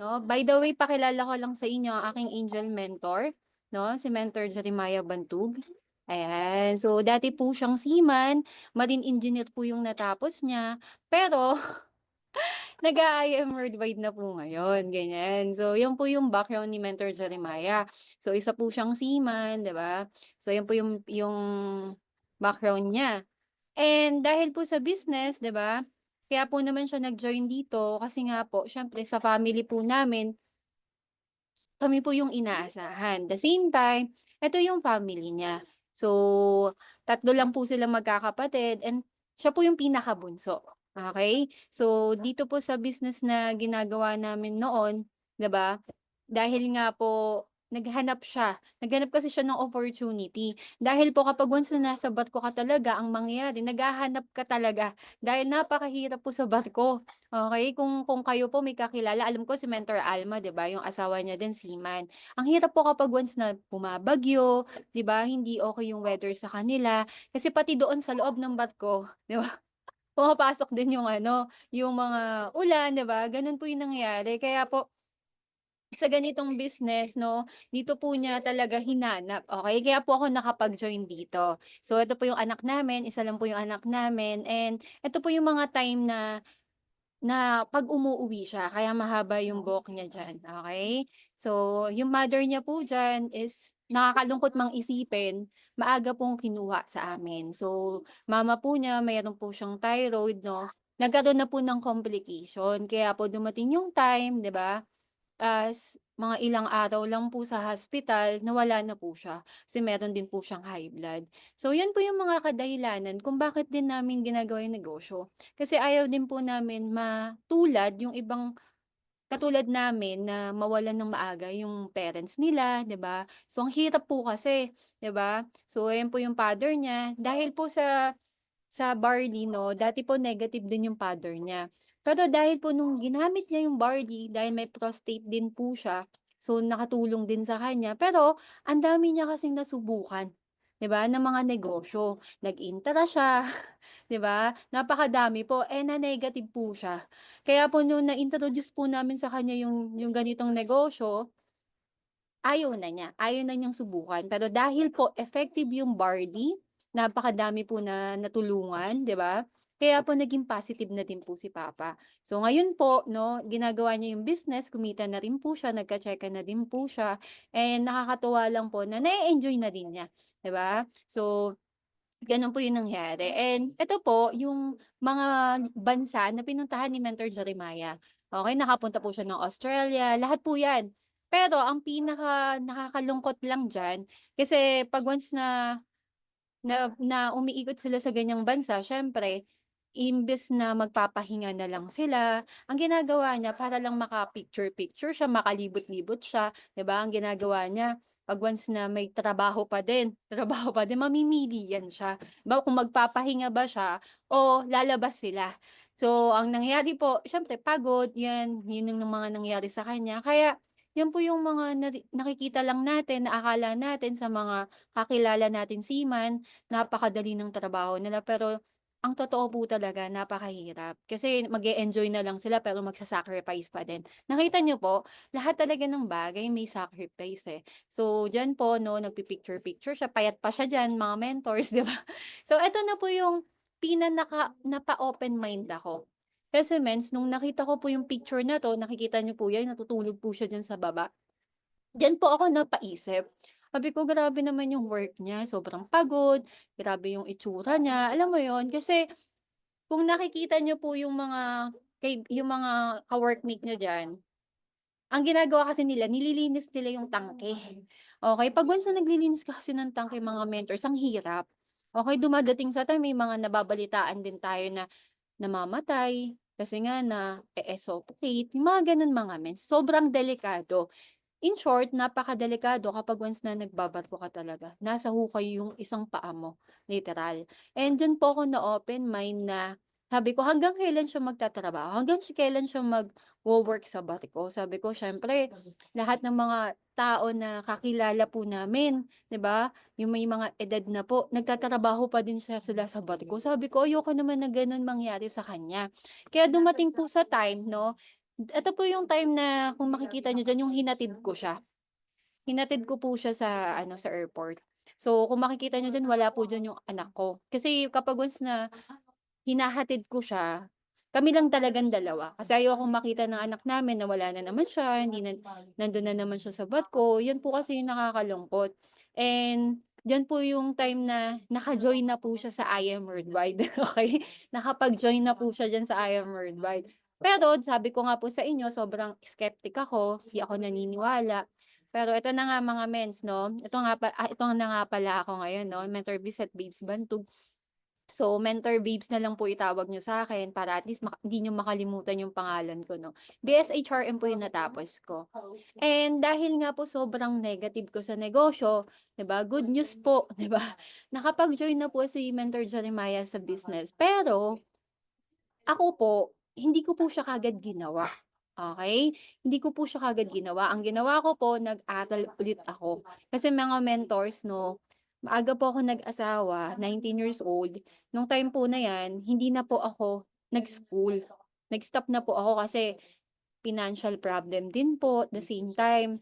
'no. By the way, pakilala ko lang sa inyo ang aking angel mentor, 'no, si Mentor Jeremiah Bantug. Ayan, so dati po siyang seaman, marine engineer po yung natapos niya, pero nag-a-I-am Worldwide na po ngayon, ganyan. So, yun po yung background ni Mentor Jeremiah. So, isa po siyang seaman, 'di ba? So, yun po yung background niya. And dahil po sa business, 'di ba? Kaya po naman siya nag-join dito kasi nga po siyempre sa family po namin, kami po yung inaasahan. The same time, eto yung family niya. So, tatlo lang po sila magkakapatid and siya po yung pinakabunso. Okay. So, dito po sa business na ginagawa namin noon, 'di ba? Dahil nga po naghanap kasi siya ng opportunity. Dahil po kapag once na nasa barko ka talaga, ang mangyayari naghahanap ka talaga dahil napakahirap po sa barko. Okay, kung kayo po may kakilala, alam ko si Mentor Alma, 'di ba, yung asawa niya din seaman. Ang hirap po kapag once na bumabagyo, 'di ba, hindi okay yung weather sa kanila, kasi pati doon sa loob ng barko, 'di ba, pumapasok din yung ano, yung mga ulan, 'di ba, gano'n po yung nangyayari. Kaya po sa ganitong business 'no, dito po niya talaga hinanap, okey? Kaya po ako nakapag-join dito. So, ito po yung anak namin, isa lang po yung anak namin and ito po yung mga time na 'pag umuuwi siya kaya mahaba yung buhok niya diyan, okey? So, yung mother niya po diyan is nakakalungkot mang isipin, maaga pong kinuha sa amin. So, mama po niya mayro'n po siyang thyroid 'no, nagkaroon na po ng complication kaya po dumating yung time, 'di ba, mga ilang araw lang po sa hospital nawala na po siya, kasi meron din po siyang high blood. So, yun po yung mga kadahilanan kung bakit din namin ginagawa yung negosyo. Kasi ayaw din po namin matulad yung ibang katulad namin na mawalan ng maaga yung parents nila, 'di ba? So, ang hirap po kasi, 'di ba? So, ayan po yung father niya dahil po sa barley 'no, dati po negative din yung father niya. Pero dahil po nung ginamit niya yung barley, dahil may prostate din po siya, so nakatulong din sa kanya. Pero ang dami niya kasing nasubukan, 'di ba, ng mga negosyo. Nag-Intra siya, 'di ba, napakadami po, eh, na-negative po siya. Kaya po nung na-introduce po namin sa kanya yung ganitong negosyo, ayaw na niyang subukan. Pero dahil po effective yung barley, napakadami po na natulungan, 'di ba? Kaya po naging positive na din po si papa. So ngayon po 'no, ginagawa niya yung business, kumita na rin po siya, nagka-checka na din po siya, and nakakatuwa lang po na na-e-enjoy na din niya, 'di ba? So, gano'n po yung nangyari, and eto po yung mga bansa na pinuntahan ni Mentor Jeremiah. Okey, nakapunta po siya ng Australia, lahat po 'yan. Pero ang pinaka nakakalungkot lang diyan, kasi 'pag once na na umiikot sila sa ganyang bansa, siyempre imbes na magpapahinga na lang sila, ang ginagawa niya para lang maka-picture-picture siya, makalibot-libot siya, 'di ba, ang ginagawa niya 'pag once na may trabaho pa din trabaho pa din, mamimili yan siya. Kung magpapahinga ba siya o lalabas sila. So, ang nangyari po siyempre pagod, yun yung mga nangyari sa kanya. Kaya yan po yung mga nakikita lang natin na akala natin sa mga kakilala natin seaman, napakadali ng trabaho nila, pero ang totoo po talaga napakahirap. Kasi mag-e-enjoy na lang sila pero magsa-sacrifice pa din. Nakita niyo po, lahat talaga ng bagay may sacrifice, eh. So, diyan po 'no, nagpi-picture-picture siya, payat pa siya diyan, mga mentors, 'di ba? So, eto na po yung napa-open mind ako. Kasi nung nakita ko po yung picture na 'to, nakikita niyo po 'yan, natutulog po siya diyan sa baba. Diyan po ako napaisip. Sabi ko, grabe naman yung work niya, sobrang pagod, grabe yung itsura niya, alam mo yon. Kasi kung nakikita niyo po yung mga ka-workmate niya diyan, ang ginagawa kasi nila, nililinis nila yung tangke. Okay, 'pag once na naglilinis ka kasi ng tangke mga mentors, ang hirap. Okay, dumadating sa time may mga nababalitaan din tayo na namamatay kasi nga na-e-suffocate, yung mga gano'n mga mens. Sobrang delikado. In short, napakadelikado kapag once na nagbabarko ka talaga. Nasa hukay yung isang paa mo, literal. And diyan po ako na-open mind na sabi ko, hanggang kailan siya magtatrabaho? Hanggang kailan siya magwo-work sa barko? Sabi ko, siyempre, lahat ng mga tao na kakilala po namin, 'di ba? Yung may mga edad na po, nagtatrabaho pa din sila sa barko. Sabi ko, ayoko naman na gano'n mangyari sa kanya. Kaya dumating po sa time, no, Ito po yung time na kung makikita niyo diyan yung hinatid ko siya. Hinatid ko po siya sa ano, sa airport. So, kung makikita niyo diyan wala po diyan yung anak ko. Kasi kapag once na hinahatid ko siya, kami lang talagang dalawa. Kasi ayokong makita ng anak namin na wala na naman siya, hindi na nandun na naman siya sa ko. Yun po kasi yung nakakalungkot. And diyan po yung time na naka-join na po siya sa I Am Worldwide, okey? Nakapag-join na po siya diyan sa I Am Worldwide. Pero sabi ko nga po sa inyo sobrang skeptic ako, di ako naniniwala. Pero ito na nga mga mens 'no, ito na nga pala ako ngayon 'no, Mentor Biz at Babes Bantog. So, Mentor Babes na lang po itawag niyo sa'kin para at least hindi niyo makalimutan yung pangalan ko 'no. BSHRM po yung natapos ko. And dahil nga po sobrang negative ko sa negosyo, 'di ba, good news po, 'di ba, nakapag-join na po si Mentor Jeremiah sa business. Pero ako po, hindi ko po siya kaagad ginawa, okey? Hindi ko po siya kaagad ginawa. Ang ginawa ko po, nag-aral ulit ako. Kasi mga mentors 'no, maaga po ako nag-asawa, 19 years old. Nung time po na 'yan, hindi na po ako nag-school. Nag-stop na po ako kasi financial problem din po, at the same time,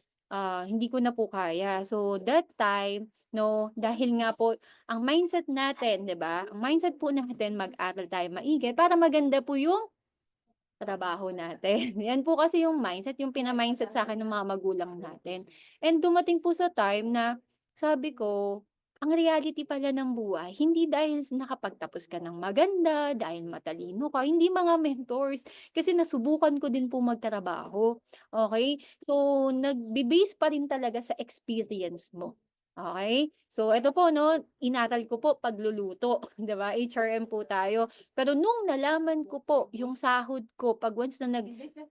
hindi ko na po kaya. So, that time 'no, dahil nga po ang mindset natin 'di ba, ang mindset po natin mag-aral tayo maigi para maganda po yung trabaho natin. 'Yan po kasi yung mindset, yung pina-mindset sa'kin ng mga magulang natin. And dumating po sa time na sabi ko, ang reality pala ng buhay hindi dahil nakapagtapos ka ng maganda, dahil matalino ka, hindi mga mentors. Kasi nasubukan ko din po magtrabaho, okey? So, nagbe-base pa rin talaga sa experience mo, okey? So, eto po 'no, inaral ko po pagluluto, 'di ba, HRM po tayo. Pero nung nalaman ko po yung sahod ko 'pag once na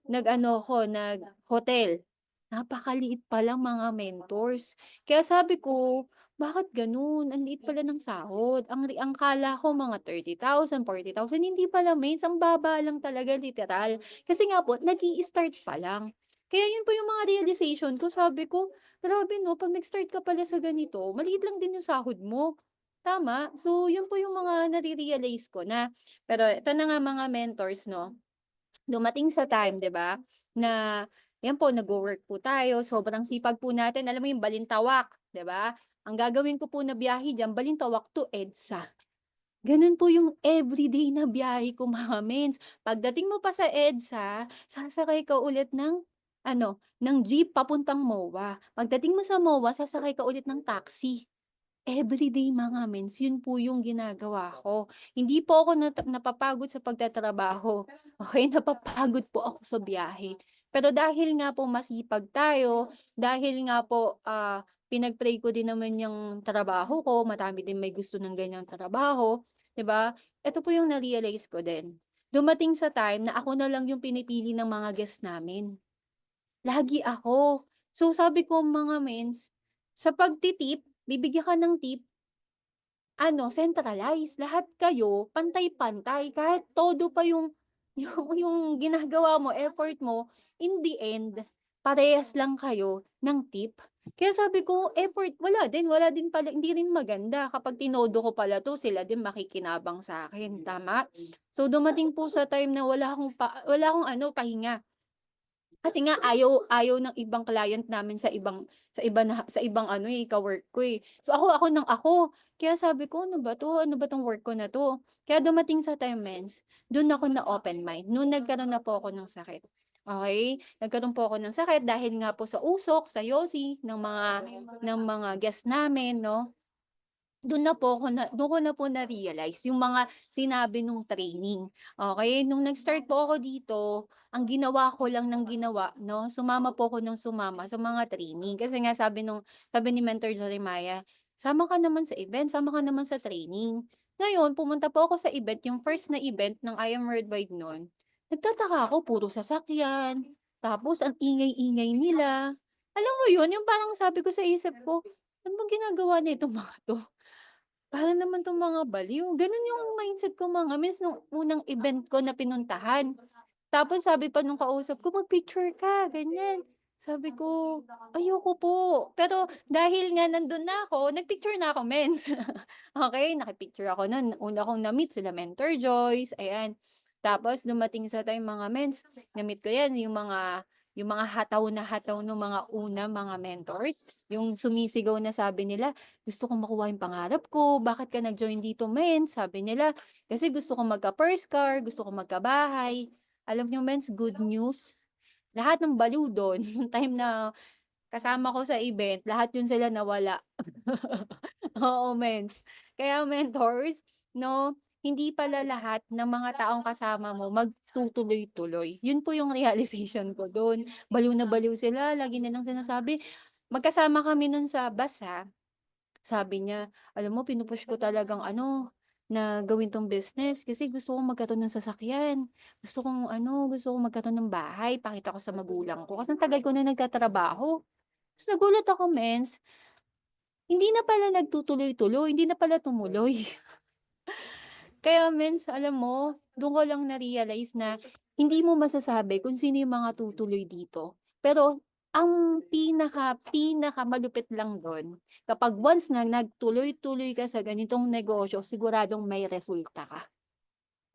nag-ano ako, nag-hotel, napakaliit palang mga mentors. Kaya sabi ko, "Bakit gano'n? Ang liit pala ng sahod." Ang akala ko mga 30,000, 40,000, hindi pala mens, ang baba lang talaga literal. Kasi nga po nag-i-start pa lang. Kaya yun po yung mga realization ko, sabi ko, "Grabe 'no, 'pag nag-start ka pala sa ganito, maliit lang din yung sahod mo." Tama. So, yun po yung mga nare-realize ko na. Pero ito na nga mga mentors 'no, dumating sa time 'di ba, na 'yan po nagwo-work po tayo, sobrang sipag po natin, alam mo yung Balintawak, 'di ba? Ang gagawin ko po na biyahe diyan Balintawak to EDSA. Gano'n po yung everyday na biyahe ko mga mens. Pagdating mo pa sa EDSA, sasakay ka ulit ng ano, ng jeep papuntang MOA. Pagdating mo sa MOA, sasakay ka ulit ng taxi. Everyday mga mens, yun po yung ginagawa ko. Hindi po ako napapagod sa pagtatrabaho, okey? Napapagod po ako sa biyahe. Pero dahil nga po masipag tayo, dahil nga po, pinag-pray ko din naman yung trabaho ko, marami din may gusto ng ganyang trabaho, 'di ba? Eto po yung na-realize ko din. Dumating sa time na ako na lang yung pinipili ng mga guest namin. Lagi ako. So sabi ko, "Mga mens, sa pagti-tip, bibigyan ka ng tip ano, centralize. Lahat kayo pantay-pantay kahit todo pa yung yung ginagawa mo, effort mo, in the end, parehas lang kayo ng tip." Kaya sabi ko, effort wala din pala, hindi rin maganda kapag tinodo ko pala 'to, sila din makikinabang sa akin, tama? So dumating po sa time na wala akong ano, pahinga. Kasi nga ayaw ayaw ng ibang client namin sa ibang ano, eh, ka-work ko, eh. So ako ng ako. Kaya sabi ko, "Ano ba 'to? Ano ba 'tong work ko na 'to?" Kaya dumating sa time mens, dun ako na-open mind, nung nagkaroon na po ako ng sakit. Okey? Nagkaroon po ako ng sakit dahil nga po sa usok, sa yosi ng mga guest namin 'no. Dun ko na po na-realize yung mga sinabi nung training, okey? Nung nag-start po ako dito, ang ginawa ko lang ng ginawa 'no, sumama po ako ng sumama sa mga training. Kasi nga sabi ni Mentor Jeremiah, "Sama ka naman sa event, sama ka naman sa training." Ngayon pumunta po ako sa event, yung first na event ng I Am Worldwide nun, nagtataka ako puro sasakyan, tapos ang ingay-ingay nila. Alam mo yun, yung parang sabi ko sa isip ko, "Ano bang ginagawa nitong mga 'to?" Para naman 'tong mga baliw, gano'n yung mindset ko mga miss nung unang event ko na pinuntahan. Tapos sabi pa nung kausap ko, "Mag-picture ka," ganyan. Sabi ko, "Ayoko po." Pero dahil nga nandun na ako, nag-picture na ako mens. Okey, naki-picture ako nun, una kong na-meet sila Mentor Joyce, ayan. Tapos dumating sa time mga mens, na-meet ko 'yan yung mga hataw na hataw nung mga mga mentors, yung sumisigaw na sabi nila, "Gusto kong makuha yung pangarap ko, bakit ka nag-join dito mens?" Sabi nila, "Kasi gusto kong magka-first car, gusto kong magkabahay." Alam niyo mens, good news, lahat ng baliw dun yung time na kasama ko sa event, lahat yun sila nawala. Oo, mens. Kaya mentors, 'no, hindi pala lahat ng mga taong kasama mo magtutuloy-tuloy. Yun po yung realization ko dun. Baliw na baliw sila, lagi nilang sinasabi magkasama kami nun sa bus, sabi niya, "Alam mo pinupush ko talagang ano, na gawin 'tong business kasi gusto kong magkaroon ng sasakyan. Gusto kong magkaroon ng bahay, pakita ko sa magulang ko kasi ang tagal ko na nagtatrabaho." Ta's nagulat ako mens, hindi na pala nagtutuloy-tuloy, hindi na pala tumuloy. Kaya mens alam mo, dun ko lang na-realize na hindi mo masasabi kung sino yung mga tutuloy dito. Pero ang pinakamalupit lang dun, kapag once na nagtuloy-tuloy ka sa ganitong negosyo, siguradong may resulta ka.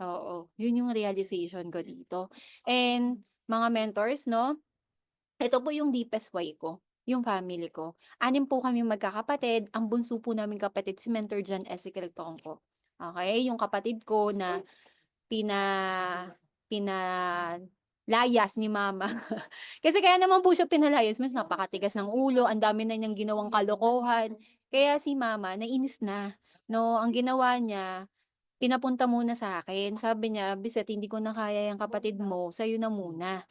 Oo, yun yung realization ko dito. And mga mentors 'no, ito po yung deepest why ko, yung family ko. 6 po kaming magkakapatid, ang bunso po naming kapatid si Mentor John Ezekiel Tongko. Okey, yung kapatid ko na pina pinalayas ni mama. Kasi kaya naman po siya pinalayas mas napakatigas ng ulo, ang dami na niyang ginawang kalokohan. Kaya si mama nainis na, 'no, ang ginawa niya, pinapunta muna sa akin. Sabi niya, "Bizet hindi ko na kaya 'yang kapatid mo, sa'yo na muna."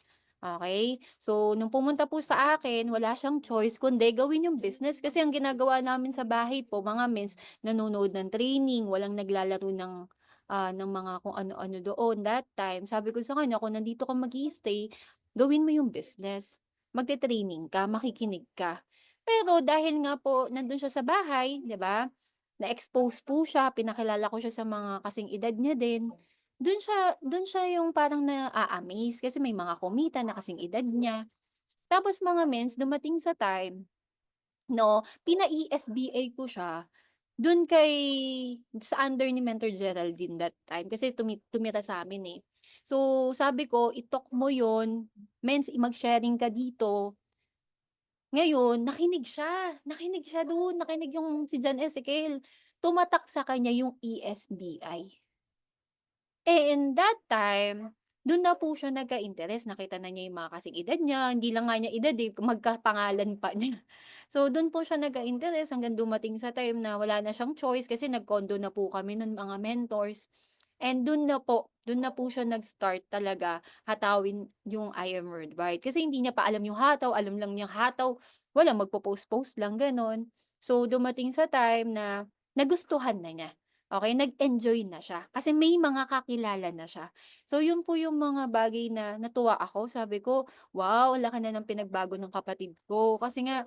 Okey? So, nung pumunta po sa akin, wala siyang choice kundi gawin yung business. Kasi ang ginagawa namin sa bahay po, mga mens, nanonood ng training, walang naglalaro ng mga kung ano-ano doon that time. Sabi ko sa kanya, "Kung nandito ka mag-i-stay, gawin mo yung business. Magte-training ka, makikinig ka." Pero dahil nga po nandun siya sa bahay, 'di ba, na-expose po siya, pinakilala ko siya sa mga kasing edad niya din. Dun siya yung parang na-a-amaze kasi may mga kumita na kasing edad niya. Tapos mga mens dumating sa time 'no, pina-ESBA ko siya sa under ni Mentor Geraldine that time kasi tumira sa'min, eh. So, sabi ko, "I-talk mo 'yun, mens mag-sharing ka dito." Ngayon nakinig siya dun, nakinig yung si John Ezekiel. Tumatak sa kanya yung ESBI. And that time, dun na po siya nagka-interes, nakita na niya yung mga kasing edad niya, hindi lang nga niya edad, eh, magkapangalan pa niya. So, dun po siya nagka-interes hanggang dumating sa time na wala na siyang choice kasi nag-condo na po kami nun mga mentors. And dun na po siya nag-start talaga hatawin yung I Am Worldwide. Kasi hindi niya pa alam yung hataw, alam lang niyang hataw, wala magpo-post-post lang, gano'n. So, dumating sa time na nagustuhan na niya. Okey, nag-enjoy na siya kasi may mga kakilala na siya. So yun po yung mga bagay na natuwa ako, sabi ko, "Wow, ang laki na ng pinagbago ng kapatid ko." Kasi nga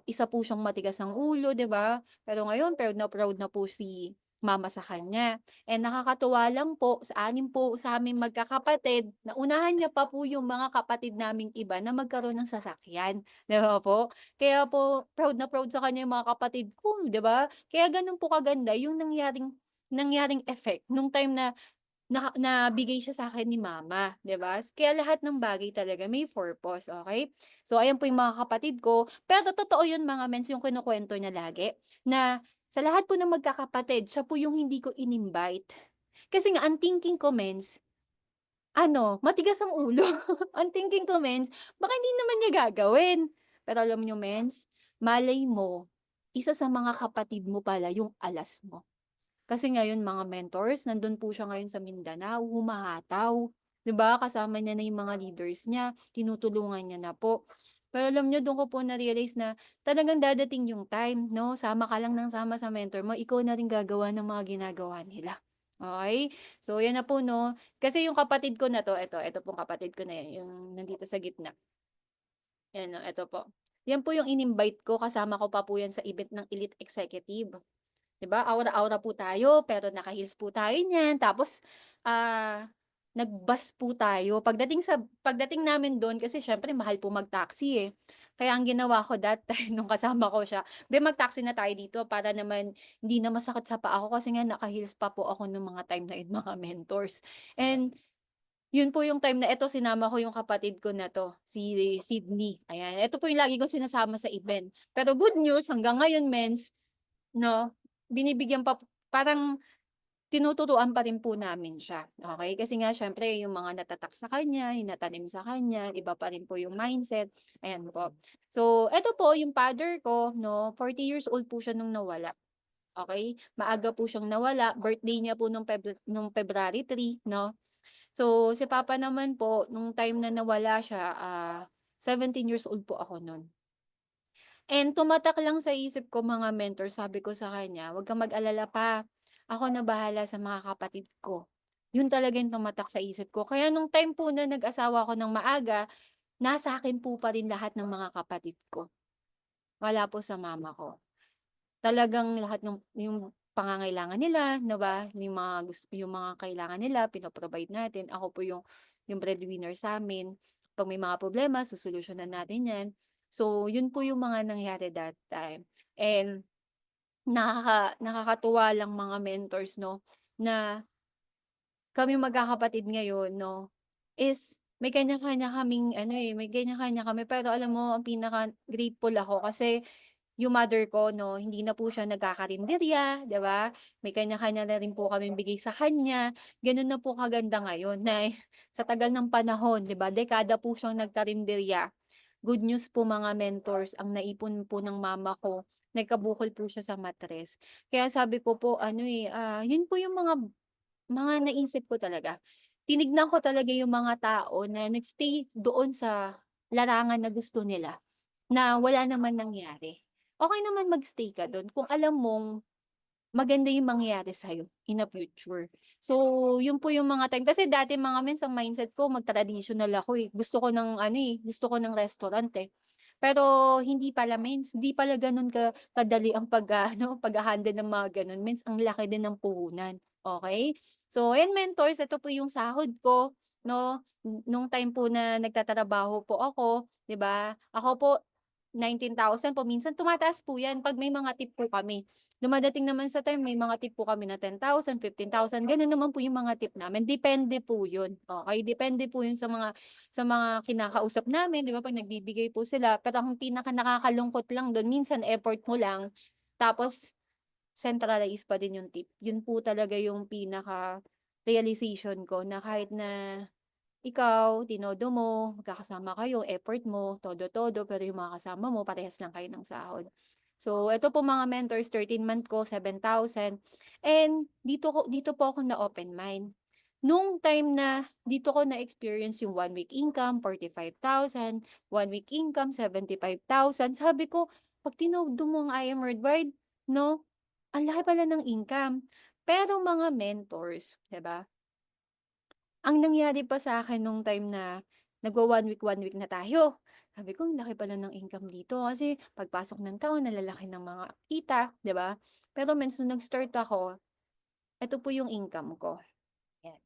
isa po siyang matigas ang ulo, 'di ba? Pero ngayon proud na po si mama sa kanya. And nakakatuwa lang po sa 6 po sa aming magkakapatid, naunahan niya pa po yung mga kapatid naming iba na magkaroon ng sasakyan, 'di ba po? Kaya po proud na proud sa kanya yung mga kapatid ko, 'di ba? Kaya gano'n po kaganda yung nangyaring nangyaring effect nung time na nabigay siya sa'kin ni mama, 'di ba? Kaya lahat ng bagay talaga may purpose, okey? So, ayan po yung mga kapatid ko, pero totoo yun mga mens yung kinukuwento niya lagi, na sa lahat po ng magkakapatid siya po yung hindi ko in-invite. Kasi nga ang thinking ko mens, ano, matigas ang ulo. Ang thinking ko mens, baka hindi naman niya gagawin. Pero alam niyo mens, malay mo, isa sa mga kapatid mo pala yung alas mo. Kasi ngayon mga mentors, nandun po siya ngayon sa Mindanao, humahataw. 'Di ba, kasama niya na yung mga leaders niya, tinutulungan niya na po. Pero alam niyo dun ko po na-realize na talagang dadating yung time 'no, sama ka lang ng sama sa mentor mo, ikaw na rin gagawa ng mga ginagawa nila. Okey? So yan na po 'no, kasi yung kapatid ko na 'to, eto pong kapatid ko na yan, yung nandito sa gitna, yan 'no, eto po. Yan po yung in-invite ko, kasama ko pa po yan sa event ng Elite Executive. 'Di ba, aura-aura po tayo pero naka-heels po tayo niyan tapos, nag-bus po tayo. Pagdating namin dun kasi siyempre mahal po mag-taxi, eh. Kaya ang ginawa ko that time nung kasama ko siya, "Be mag-taxi na tayo dito para naman hindi na masakit sa paa ko," kasi nga naka-heels pa po ako nung mga time na yun mga mentors. And Yun po yung time na eto sinama ko yung kapatid ko na 'to, si Sydney, ayan. Eto po yung lagi kong sinasama sa event. Pero good news hanggang ngayon mens 'no, binibigyan pa parang tinuturuan pa rin po namin siya, okey? Kasi nga siyempre yung mga natatak sa kanya, yung natanim sa kanya, iba pa rin po yung mindset, ayan po. So eto po yung father ko 'no, 40 years old po siya nung nawala, okey? Maaga po siyang nawala, birthday niya po nung February 3 'no. So si papa naman po nung time na nawala siya, 17 years old po ako nun. And tumatak lang sa isip ko mga mentor, sabi ko sa kanya, "Wag kang mag-alala pa, ako na bahala sa mga kapatid ko." Yun talaga yung tumatak sa isip ko. Kaya nung time po na nag-asawa ako ng maaga, nasa akin po pa rin lahat ng mga kapatid ko, wala po sa mama ko. Talagang lahat ng yung pangangailangan nila, 'di ba, yung mga kailangan nila pino-provide natin. Ako po yung breadwinner sa'min. 'Pag may mga problema sosolusyunan natin 'yan. So, yun po yung mga nangyari that time. And nakakatuwa lang mga mentors 'no, na kami magkakapatid ngayon 'no, is may kanya-kanya kaming ano, may kanya-kanya kami pero alam mo ang pinaka-grateful ako kasi yung mother ko 'no, hindi na po siya nagkakarenderya, 'di ba? May kanya-kanya na rin po kaming bigay sa kanya. Gano'n na po kaganda ngayon na sa tagal ng panahon, 'di ba, dekada po siyang nagkarenderya. Good news po mga mentors, ang naipon po ng mama ko, nagkabukol po siya sa matres. Kaya sabi ko po ano, yun po yung mga naisip ko talaga. Tinignan ko talaga yung mga tao na nag-stay doon sa larangan na gusto nila. Na wala naman nangyari. Okey naman mag-stay ka dun kung alam mong maganda yung mangyayari sa'yo in the future. So, yun po yung mga time kasi dati mga mens ang mindset ko mag-traditional ako, Gusto ko ng ano, gusto ko ng restaurant, eh. Pero hindi pala mens, hindi pala ganun kadali ang pag-aano, pagha-handle ng mga ganun, mens ang laki din ng puhunan, okey? So, ayan mentors, ito po yung sahod ko 'no, nung time po na nagtatrabaho po ako, 'di ba? Ako po 19,000 po, minsan tumataas po 'yan 'pag may mga tip po kami. Dumadating naman sa time may mga tip po kami na 10,000, 15,000 gano'n naman po yung mga tip namin, depende po 'yun, okey? Depende po 'yun sa mga kinakausap namin, 'di ba, 'pag nagbibigay po sila. Pero ang pinaka nakakalungkot lang do'n minsan effort mo lang, tapos centralize pa din yung tip. 'Yun po talaga yung pinaka realization ko na kahit na ikaw, tinodo mo, magkakasama kayo, effort mo, todo-todo, pero yung mga kasama mo parehas lang kayo ng sahod. So, eto po mga mentors, 13 month ko, 7,000. And dito po ako na-open mind. Nung time na dito ko na-experience yung 1 week income, 45,000, 1 week income, 75,000. Sabi ko, pag tinodo mo ang I am worldwide, no, ang laki pala ng income. Pero mga mentors, 'di ba? Ang nangyari pa sa akin nung time na one week na tayo, sabi ko ang laki pala ng income dito kasi pagpasok ng taon nalalaki ng mga kita, 'di ba? Pero mens nung nag-start ako, eto po yung income ko, yan.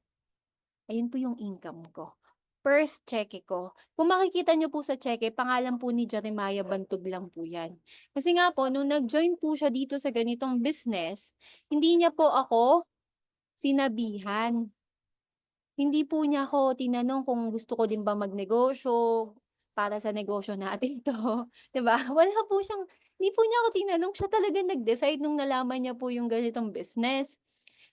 Ayun po yung income ko. First cheque ko. Kung makikita niyo po sa cheque, pangalan po ni Jeremiah Bantog lang po yan. Kasi nga po nung nag-join po siya dito sa ganitong business, hindi niya po ako sinabihan. Hindi po niya ako tinanong kung gusto ko din ba magnegosyo, para sa negosyo natin 'to, 'di ba? Wala po siyang hindi po niya ako tinanong, siya talaga nag-decide nung nalaman niya po yung ganitong business.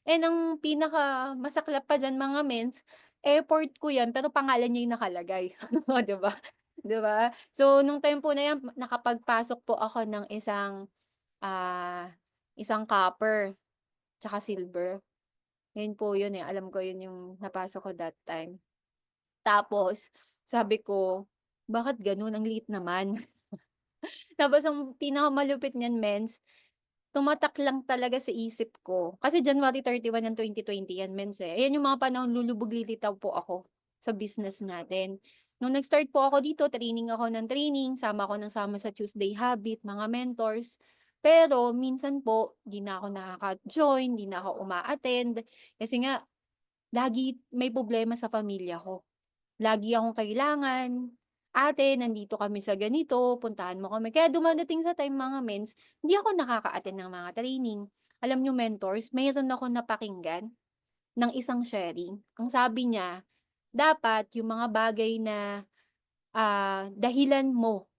And ang pinakamasaklap pa diyan mga mens, effort ko 'yan pero pangalan niya yung nakalagay, oh, 'di ba? 'Di ba? So, nung time po na 'yan nakapagpasok po ako ng isang copper tsaka silver. Yun po yun, alam ko yun yung napasok ko that time. Tapos sabi ko, "Bakit gano'n ang liit naman." Tapos ang pinakamalupit niyan mens, tumatak lang talaga sa isip ko, kasi January 31 ng 2020 yan mens, Ayan yung mga panahon lulubog lilitaw po ako sa business natin. Nung nag-start po ako dito, training ako ng training, sama ako ng sama sa Tuesday Habit, mga mentors. Pero minsan po, 'di na ako nakaka-join, 'di na ako uma-attend, kasi nga lagi may problema sa pamilya ko. Lagi akong kailangan, "Ate, nandito kami sa ganito, puntahan mo kami." Kaya dumadating sa time mga mens, hindi ako nakaka-attend ng mga training. Alam niyo mentors, mayro'n akong napakinggan ng isang sharing. Ang sabi niya, dapat yung mga bagay na, dahilan mo,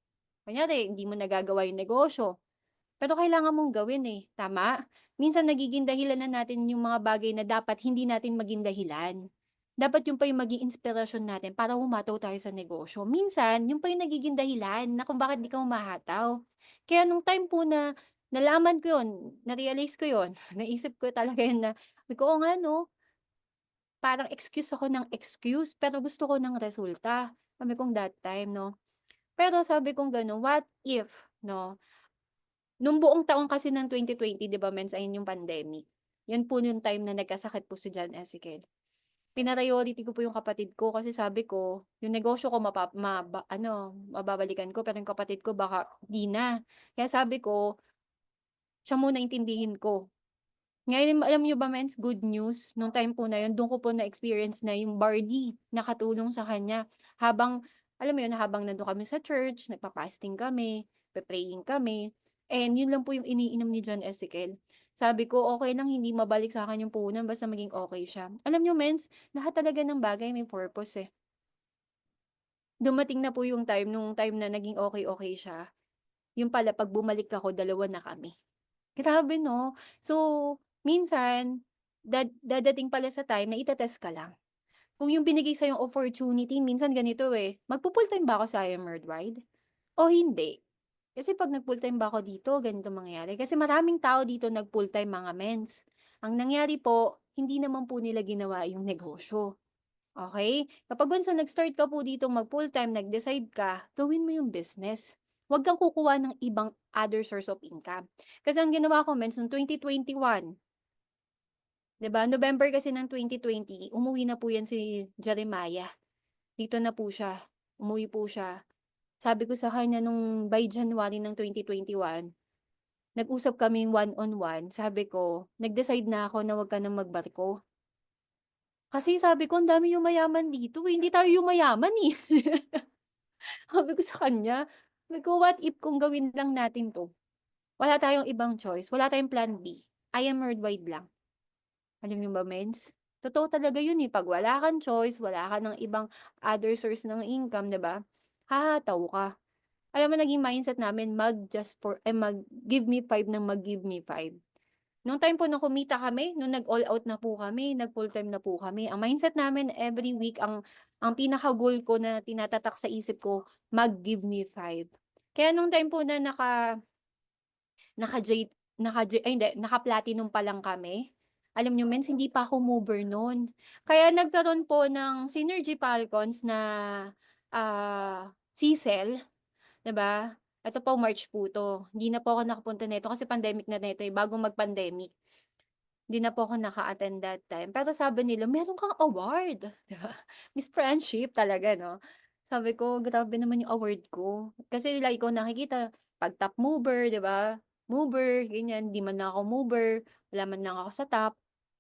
kunyari hindi mo nagagawa yung negosyo, pero kailangan mong gawin, eh, tama? Minsan nagiging dahilan na natin yung mga bagay na dapat hindi natin maging dahilan. Dapat yun pa yung maging inspirasyon natin para humataw tayo sa negosyo. Minsan yun pa yung nagiging dahilan na kung bakit di ka humahataw. Kaya nung time po na nalaman ko yun, na-realize ko yun, naisip ko talaga yun na sabi ko, "Oo nga 'no." Parang excuse ako ng excuse, pero gusto ko ng resulta. Sabi kong that time 'no. Pero sabi kong gano'n, what if 'no, nung buong taon kasi ng 2020 'di ba mens ayun yung pandemic. Yun po yung time na nagkasakit po si John Ezekiel. Pina-priority ko po yung kapatid ko kasi sabi ko, yung negosyo ko mababalikan ko pero yung kapatid ko baka 'di na. Kaya sabi ko, siya muna intindihin ko. Ngayon alam niyo ba mens, good news, nung time po na yun dun ko po na-experience na yung barley nakatulong sa kanya. Habang alam mo yun, habang nandun kami sa church, nagpa-fasting kami, pe-praying kami, and yun lang po yung iniinom ni John Ezekiel. Sabi ko, "Okey lang hindi mabalik sa'kin yung puhunan basta maging okey siya." Alam niyo mens, lahat talaga ng bagay may purpose, eh. Dumating na po yung time nung time na naging okey-okey siya, yun pala 'pag bumalik ako dalawa na kami. Grabe 'no? So, minsan dadating pala sa time na ite-test ka lang. Kung yung binigay sa'yong opportunity minsan ganito, eh, magfu-full-time ba ako sa I Am Worldwide o hindi? Kasi 'pag nag-full-time ba ako dito ganito mangyayari, kasi maraming tao dito nag-full-time mga mens. Ang nangyari po, hindi naman po nila ginawa yung negosyo, okey? Kapag once na nag-start ka po ditong mag-full-time, nag-decide ka, gawin mo yung business. Huwag kang kukuha ng ibang other source of income. Kasi ang ginawa ko mens nung 2021, 'di ba, November kasi ng 2020 umuwi na po 'yan si Jeremiah. Dito na po siya, umuwi po siya. Sabi ko sa kanya nung by January ng 2021, nag-usap kaming one-on-one, sabi ko, "Nag-decide na ako na 'wag ka ng magbarko." Kasi sabi ko, "Ang dami yumayaman dito, eh, hindi tayo yumayaman, eh." Sabi ko sa kanya, sabi ko, "What if kung gawin lang natin 'to, wala tayong ibang choice, wala tayong plan B, I am worldwide lang." Alam niyo ba mens, totoo talaga yun, eh, 'pag wala kang choice, wala ka ng ibang other source ng income, 'di ba, hahataw ka. Alam mo naging mindset namin mag-give me five ng mag-give me five. Nung time po na kumita kami, nung nag-all out na po kami, nag-full-time na po kami, ang mindset namin every week ang pinaka-goal ko na tinatatak sa isip ko, mag-give me five. Kaya nung time po na naka-J ay hindi, naka-platinum pa lang kami. Alam niyo mens hindi pa ako mover nun. Kaya nagkaroon po ng Synergy Falcons na, CCEL, 'di ba? Eto po March po 'to. Hindi na po ako nakapunta nito kasi pandemic na nito, eh, bago mag-pandemic. Hindi na po ako naka-attend that time. Pero sabi nila, "Meron kang award." 'Di ba? Miss Friendship talaga 'no? Sabi ko, grabe naman yung award ko. Kasi lagi ko nakikita 'pag top mover, 'di ba? Mover, ganyan. 'Di man lang ako mover, wala man lang ako sa top.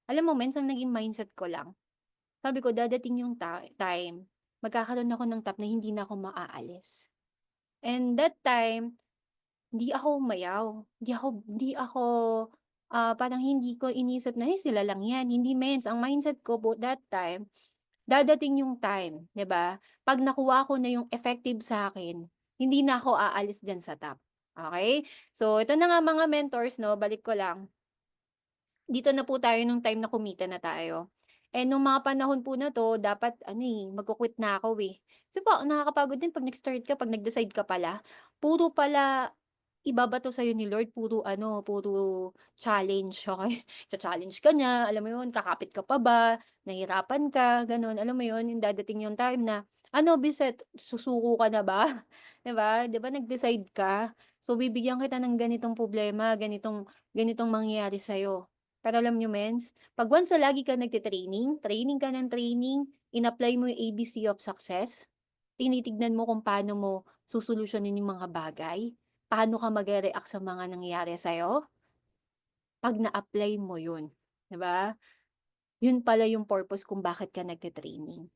Alam mo minsan naging mindset ko lang, sabi ko dadating yung time, magkakaroon ako ng top na hindi na ako maaalis. And that time, hindi ako umayaw, hindi ako, parang hindi ko inisip na, "Hey, sila lang 'yan." Hindi mens, ang mindset ko po that time, dadating yung time, 'di ba, 'pag nakuha ko na yung effective sa'kin, hindi na ako aalis diyan sa top, okey? So, ito na nga mga mentors 'no, balik ko lang. Dito na po tayo nung time na kumita na tayo. Eh, nung mga panahon po na 'to dapat ano, eh, magku-quit na ako, eh. Kasi po nakakapagod din 'pag nag-start ka, 'pag nag-decide ka pala, puro pala ibabato sa'yo ni Lord, puro ano, puro challenge, okey? Cha-challenge ka niya, alam mo 'yun, kakapit ka pa ba, nahirapan ka, gano'n. Alam mo 'yun, yung dadating yung time na, "Ano Biset, susuko ka na ba?" 'Di ba? 'Di ba nag-decide ka? So, bibigyan kita ng ganitong problema, ganitong ganitong mangyayari sa'yo. Pero alam niyo mens, 'pag once na lagi ka nagte-training, training ka ng training, in-apply mo yung ABC of success, tinitignan mo kung paano mo susolusyunin yung mga bagay, paano ka magre-react sa mga nangyayari sa'yo, 'pag na-apply mo yun, 'di ba? Yun pala yung purpose kung bakit ka nagte-training.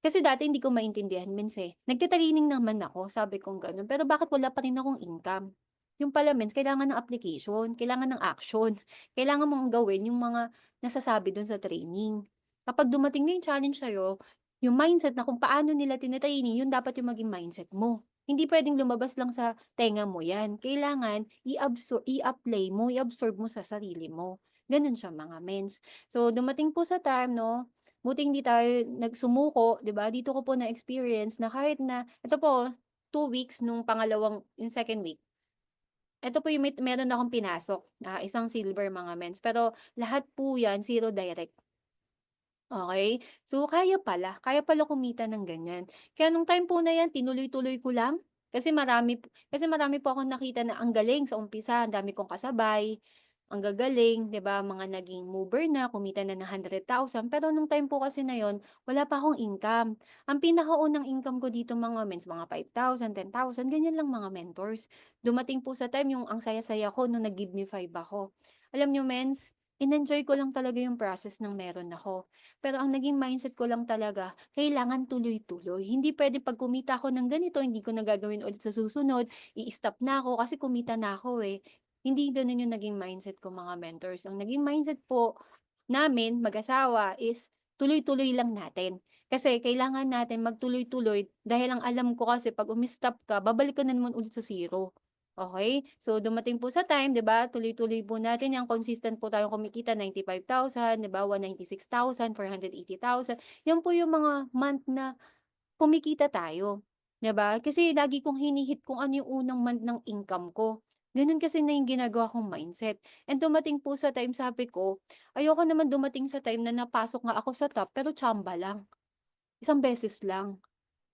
Kasi dati hindi ko maintindihan mens, eh. Nagte-training naman ako, sabi kong gano'n, pero bakit wala pa rin akong income? Yung pala mens kailangan ng application, kailangan ng action, kailangan mong gawin yung mga nasasabi dun sa training. Kapag dumating na yung challenge sa'yo, Yung mindset na kung paano nila yun dapat yung maging mindset mo. Hindi puwedeng lumabas lang sa tenga mo yan, kailangan i-apply mo, i-absorb mo sa sarili mo, gano'n siya mga mens. So, dumating po sa time 'no, buti hindi tayo nagsumuko, 'di ba? Dito ko po na-experience na kahit na ito po, 2 weeks nung yung second week, ito po yung meron akong pinasok na isang silver mga mens, pero lahat po yan zero direct. Okey. So, kaya pala kumita ng ganyan. Kaya nung time po na 'yan tinuloy-tuloy ko lang, kasi marami po akong nakita na ang galing sa umpisa, ang dami kong kasabay, ang gagaling, 'di ba, mga naging mover na, kumita na ng 100,000. Pero nung time po kasi na 'yon, wala pa akong income. Ang pinakaunang income ko dito mga mens, mga 5,000, 10,000, ganyan lang mga mentors. Dumating po sa time yung ang saya-saya ko nung nag-give me 5 ako. Alam niyo mens, in-enjoy ko lang talaga yung process ng meron ako. Pero ang naging mindset ko lang talaga, kailangan tuloy-tuloy. Hindi puwede 'pag kumita ako ng ganito, hindi ko na gagawin ulit sa susunod, i-stop na ako kasi kumita na ako, eh. Hindi gano'n yung naging mindset ko mga mentors. Ang naging mindset po namin mag-asawa is tuloy-tuloy lang natin. Kasi kailangan natin magtuloy-tuloy dahil ang alam ko kasi 'pag umi-stop ka, babalik ka na naman ulit sa zero. Okay. So, dumating po sa time, 'di ba, tuloy-tuloy po natin 'yan, consistent po tayong kumikita 95,000, 'di ba, 196,000, 480,000. 'Yan po yung mga month na kumikita tayo, 'di ba? Kasi lagi kong hinihit kung ano yung unang month ng income ko. Gano'n kasi na yung ginagawa kong mindset. And dumating po sa time sabi ko, ayoko naman dumating sa time na napasok nga ako sa top pero tsamba lang, isang beses lang.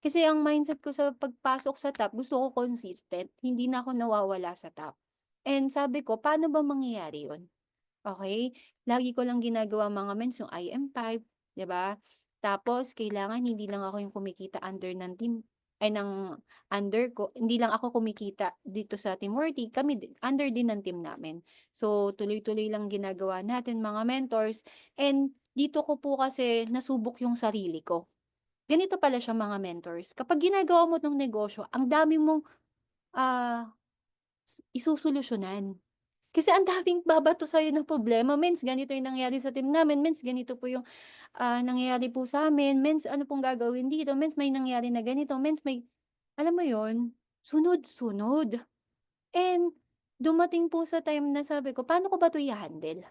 Kasi ang mindset ko sa pagpasok sa top gusto ko consistent, hindi na ako nawawala sa top. And sabi ko, paano ba mangyayari yun? Okay. Lagi ko lang ginagawa mga mens yung IM5, 'di ba? Tapos kailangan hindi lang ako yung kumikita under ng team ay ng under ko, hindi lang ako kumikita dito sa Teamworthy, kami din under din ng team namin. So, tuloy-tuloy lang ginagawa natin mga mentors, and dito ko po kasi nasubok yung sarili ko. Ganito pala siya mga mentors, kapag ginagawa mo 'tong negosyo ang dami mong, ah, isusolusyunan. Kasi ang daming babato sa'yo ng problema, "Mens ganito yung nangyari sa team namin, mens ganito po yung, nangyayari po sa'min, mens ano pong gagawin dito, mens may nangyari na ganito, mens may" alam mo yun, sunod-sunod. And dumating po sa time na sabi ko, "Paano ko ba 'to i-ha-handle?"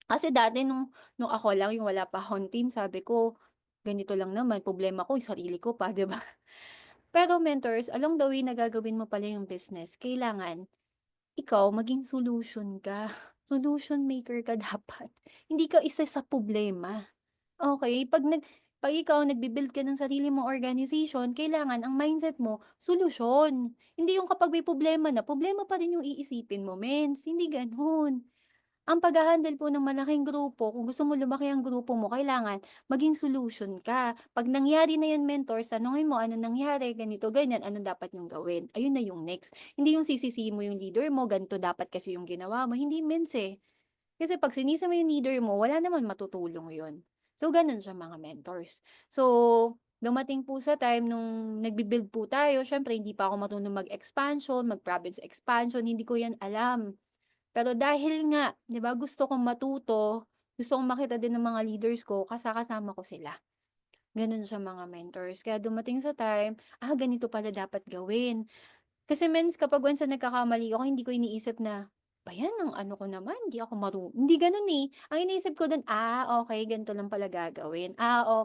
Kasi dati nung ako lang yung wala pa akong team sabi ko, "Ganito lang naman problema ko yung sarili ko pa," 'di ba? Pero mentors, along the way na gagawin mo pala yung business, kailangan ikaw maging solution ka, solution maker ka dapat. Hindi ka isa sa problema, okey? 'Pag ikaw nagbi-build ka ng sarili mong organization, kailangan ang mindset mo solusyon. Hindi yung kapag may problema pa rin yung iisipin mo mens, hindi gano'n. Ang pagha-handle po ng malaking grupo, kung gusto mo lumaki ang grupo mo, kailangan maging solution ka. 'Pag nangyari na 'yan mentor, tanungin mo, "Ano nangyari? Ganito, ganyan, ano dapat niyong gawin?" Ayun na yung next. Hindi yung sisisihin mo yung leader mo, "Ganito dapat kasi yung ginawa mo." Hindi mens, eh. Kasi 'pag sinisi mo yung leader mo, wala naman matutulong yun. So, gano'n siya mga mentors. So, dumating po sa time nung nagbi-build po tayo, siyempre hindi pa ako marunong mag-expansion, mag-province expansion, hindi ko 'yan alam. Pero dahil nga, 'di ba, gusto kong matuto, gusto kong makita din ng mga leaders ko, kasama ko sila. Gano'n siya mga mentors. Kaya dumating sa time, ganito pala dapat gawin. Kasi mens kapag once na nagkakamali ako, hindi ko iniisip na, "Ba 'yan ang ano ko naman, hindi gano'n, eh. Ang iniisip ko do'n, okey ganito lang pala gagawin.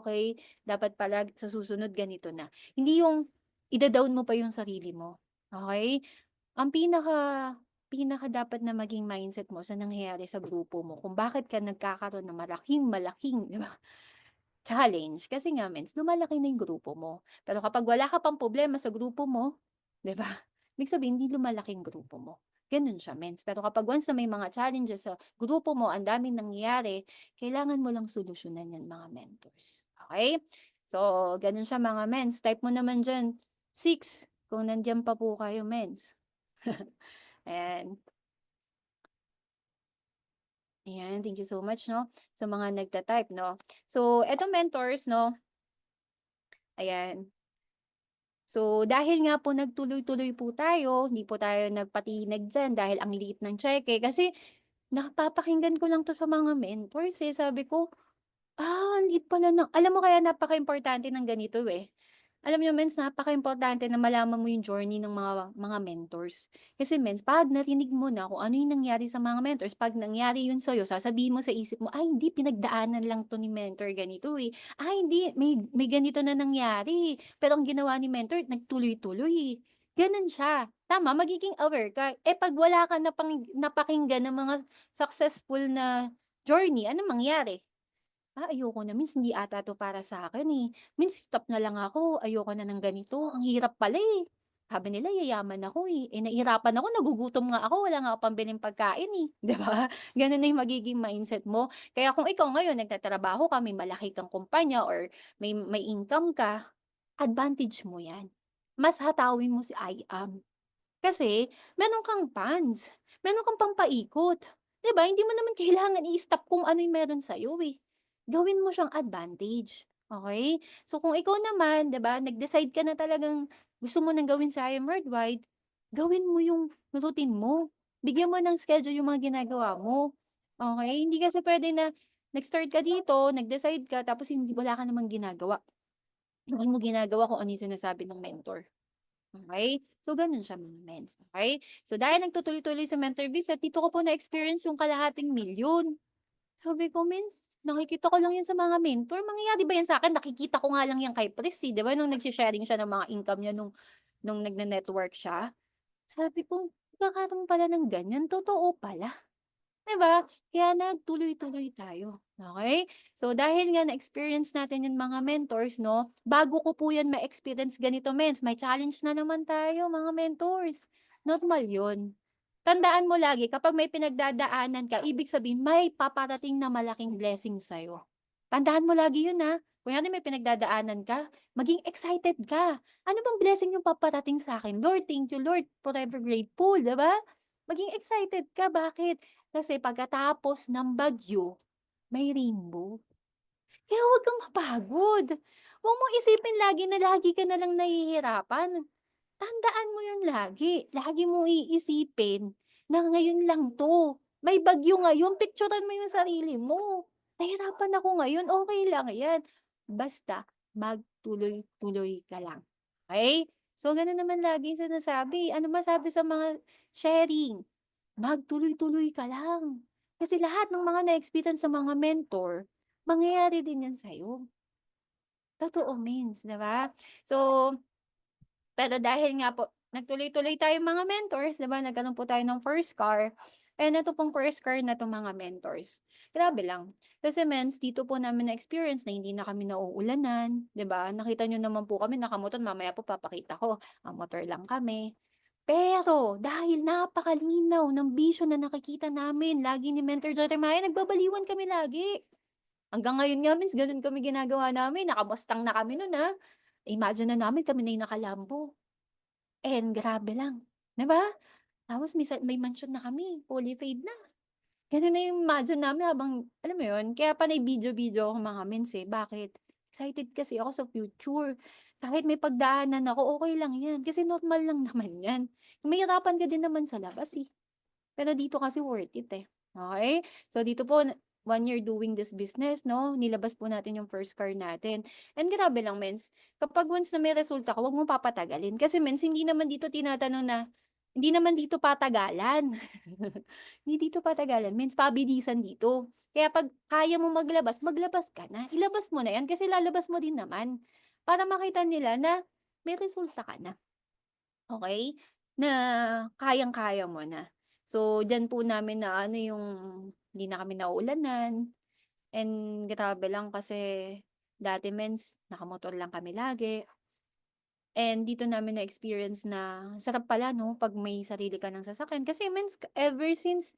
Okey dapat pala sa susunod ganito na." Hindi yung ida-down mo pa yung sarili mo, okey? Ang pinaka dapat na maging mindset mo sa nangyayari sa grupo mo kung bakit ka nagkakaroon ng malaking-malaking, 'di ba, challenge kasi nga mens lumalaki na yung grupo mo. Pero kapag wala ka pang problema sa grupo mo, 'di ba, ibig sabihin hindi lumalaki yung grupo mo, gano'n siya mens. Pero kapag once na may mga challenges sa grupo mo, ang daming nangyayari, kailangan mo lang solusyonan 'yan mga mentors, okey? So, gano'n siya mga mens. Type mo naman diyan, 6 kung nandiyan pa po kayo mens. Ayan. Ayan, thank you so much 'no, sa mga nagta-type 'no. So, eto mentors 'no, ayan. So, dahil nga po nagtuloy-tuloy po tayo, hindi po tayo nagpatinag diyan dahil ang liit ng cheque kasi napapakinggan ko lang 'to sa mga mentors, eh. Sabi ko, Ang liit pala ng alam mo kaya napakaimportante ng ganito, eh. Alam niyo mens napakaimportante na malaman mo yung journey ng mga mentors. Kasi mens 'pag narinig mo na kung ano yung nangyari sa mga mentors, 'pag nangyari yun sa'yo sasabihin mo sa isip mo, "Ay hindi pinagdaanan lang 'to ni mentor ganito, eh. Ay hindi may ganito na nangyari, pero ang ginawa ni mentor nagtuloy-tuloy." Gano'n siya. Tama, magiging aware ka. Eh, 'pag wala ka napakinggan ng mga successful na journey, anong mangyari? Ayoko na miss hindi ata 'to para sa'kin, eh. Miss stop na lang ako, ayoko na ng ganito, ang hirap pala, eh. Sabi nila yayaman ako, eh, nahihirapan ako, nagugutom nga ako, wala nga akong pambiling pagkain, eh, 'di ba? Gano'n na yung magiging mindset mo. Kaya kung ikaw ngayon nagtatrabaho ka, may malaki kang kumpanya or may income ka, advantage mo 'yan. Mas hatawin mo si I am. Kasi meron kang funds, meron kang pampaikot, 'di ba? Hindi mo naman kailangan i-stop kung ano yung meron sa'yo, eh. Gawin mo siyang advantage, okey? So kung ikaw naman, 'di ba, nag-decide ka na talagang gusto mo ng gawin sa IM Worldwide, gawin mo yung routine mo. Bigyan mo ng schedule yung mga ginagawa mo, okey? Hindi kasi puwede na nag-start ka dito, nag-decide ka tapos wala ka namang ginagawa. Hindi mo ginagawa kung ano yung sinasabi ng mentor. Okey? So, gano'n siya mga mens, okey? So, dahil nagtutuloy-tuloy sa mentor visit, dito ko po na-experience yung kalahating milyon. Sabi ko, "Mens, nakikita ko lang 'yan sa mga mentor, mangyayari ba 'yan sa'kin? Nakikita ko nga lang 'yan kay Pres, eh." 'Di ba nung nagshe-sharing siya ng mga income niya nung nagne-network siya. Sabi ko, "Nagkakaroon pala ng ganyan, totoo pala." 'Di ba? Kaya nagtuloy-tuloy tayo, okey? So, dahil nga na-experience natin yung mga mentors 'no, bago ko po yan ma-experience ganito mens, may challenge na naman tayo mga mentors, normal yun. Tandaan mo lagi kapag may pinagdadaanan ka, ibig sabihin may paparating na malaking blessing sa'yo. Tandaan mo lagi yun, kunyari may pinagdadaanan ka, maging excited ka. Ano bang blessing yung paparating sa'kin? Lord, thank you Lord, forever grateful, 'di ba? Maging excited ka, bakit? Kasi pagkatapos ng bagyo, may rainbow. Kaya huwag kang mapagod. Huwag mong isipin lagi na lagi ka na lang nahihirapan. Tandaan mo yun lagi. Lagi mo iisipin na ngayon lang 'to. May bagyo ngayon, picturean mo yung sarili mo. Nahirapan ako ngayon, okey lang yan. Basta magtuloy-tuloy ka lang, okey? So, gano'n naman lagi yung sinasabi. Ano masabi sa mga sharing? Magtuloy-tuloy ka lang. Kasi lahat ng mga na-experience sa mga mentor, mangyayari din yan sa'yo. Totoo, means, 'di ba? So, pero dahil nga po nagtuloy-tuloy tayong mga mentors, 'di ba, nagkaroon po tayo ng first car, and ito pong first car na 'to mga mentors, grabe lang. Kasi mens dito po namin na-experience na hindi na kami nauulanan, 'di ba? Nakita niyo naman po kami nakamotor, mamaya po papakita ko, motor lang kami. Pero dahil napakalinaw ng vision na nakikita namin lagi ni Mentor Jeremiah, nagbabaliwan kami lagi. Hanggang ngayon nga mins gano'n kami ginagawa namin, naka-Mustang na kami no'n, Imagine na namin kami na yung naka-Lambo, and grabe lang, 'di ba? Tapos may mansion na kami, fully paid na. Gano'n na yung imagine namin habang alam mo 'yun, kaya panay video-video ako mga mens, eh, bakit? Excited kasi ako sa future. Kahit may pagdaanan ako, okey lang 'yan, kasi normal lang naman 'yan. Mahirapan ka din naman sa labas, eh. Pero dito kasi worth it, eh, okey? So dito po 1 year doing this business 'no, nilabas po natin yung first car natin. And grabe lang mens, kapag once na may resulta ka, 'wag mong papatagalin. Kasi mens hindi naman dito tinatanong na hindi naman dito patagalan. Hindi dito patagalan, mens pabilisan dito. Kaya 'pag kaya mo maglabas, maglabas ka na. Ilabas mo na 'yan kasi lalabas mo din naman para makita nila na may resulta ka na. Okey? Na kayang-kaya mo na. So, diyan po namin naano yung hindi na kami nauulanan, and grabe lang kasi dati mens nakamotor lang kami lagi, and dito namin na-experience na sarap pala 'no 'pag may sarili ka ng sasakyan. Kasi mens ever since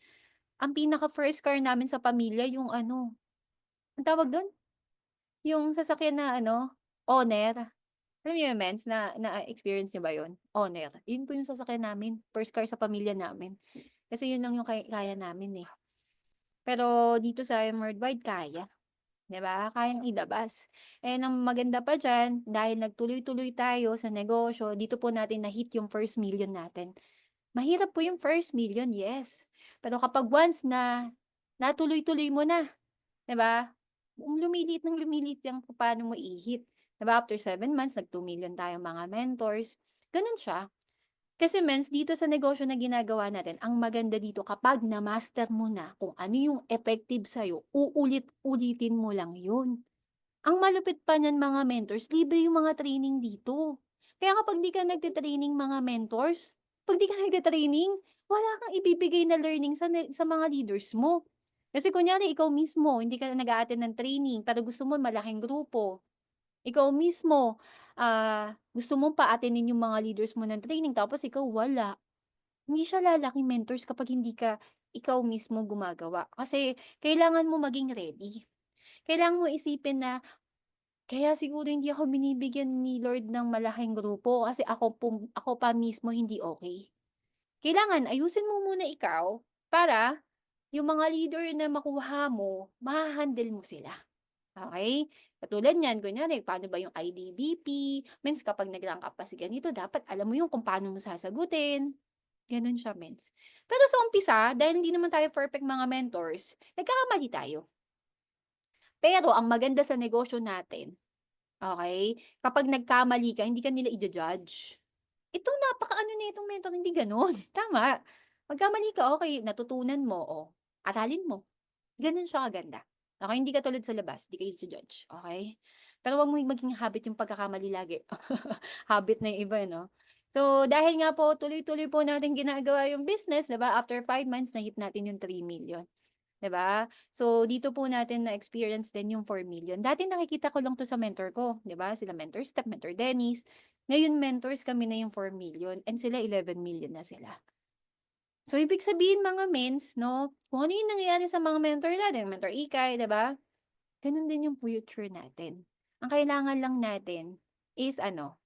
ang pinaka first car namin sa pamilya yung ano, anong tawag dun? Yung sasakyan na ano, Honor. Alam niyo yun mens na-experience niyo ba yun? Honor, yun po yung sasakyan namin, first car sa pamilya namin. Kasi yun lang yung kaya namin, eh. Pero dito sa Worldwide kaya, 'di ba? Kayang ilabas. And ang maganda pa diyan, dahil nagtuloy-tuloy tayo sa negosyo, dito po natin na-hit yung first million natin. Mahirap po yung first million, yes. Pero kapag once na natuloy-tuloy mo na, 'di ba? lumiliit ng lumiliit yang kung paano mo i-hit. 'Di ba after 7 months nag 2 million tayo mga mentors, gano'n siya. Kasi mens dito sa negosyo na ginagawa natin, ang maganda dito kapag na-master mo na kung ano yung effective sa'yo, uulit-ulitin mo lang yun. Ang malupit pa niyan mga mentors, libre yung mga training dito. Kaya kapag di ka nagte-training mga mentors, 'pag di ka nagte-training, wala kang ibibigay na learning sa mga leaders mo. Kasi kunyari ikaw mismo hindi ka nag-a-attend ng training pero gusto mo malaking grupo. Ikaw mismo, gusto mong pa-attendin yung mga leaders mo ng training tapos ikaw wala. Hindi siya lalaking mentors kapag hindi ka ikaw mismo gumagawa. Kasi kailangan mo maging ready. Kailangan mo isipin na kaya siguro hindi ako binibigyan ni Lord ng malaking grupo kasi ako pa mismo hindi okay. Kailangan ayusin mo muna ikaw para yung mga leader na makuha mo, maha-handle mo sila. Okey? Katulad niyan, kunyari paano ba yung IDBP, means kapag nag-rank up pa si ganito dapat alam mo yung kung paano mo sasagutin, gano'n siya means. Pero sa umpisa, dahil hindi naman tayo perfect mga mentors, nagkakamali tayo. Pero ang maganda sa negosyo natin, okey, kapag nagkamali ka hindi ka nila ija-judge. "Ito napakaano nitong mentor," hindi gano'n, tama. Magkamali ka, okey natutunan mo, oh, aralin mo. Gano'n siya kaganda. Okey, hindi katulad sa labas, 'di ka i-ju-judge, okey? Pero wag mong maging habit yung pagkakamali lagi. Habit na yung iba, 'no? So, dahil nga po tuloy-tuloy po natin ginagawa yung business, 'di ba, after 5 months na-hit natin yung 3 million, 'di ba? So, dito po natin na-experience din yung 4 million. Dati nakikita ko lang 'to sa mentor ko, 'di ba, sila Mentor Step, Mentor Dennis. Ngayon mentors kami na yung 4 million and sila 11 million na sila. So, ibig sabihin mga mens 'no, kung ano yung nangyayari sa mga mentor natin, Mentor Ikay, 'di ba? Gano'n din yung future natin. Ang kailangan lang natin is ano,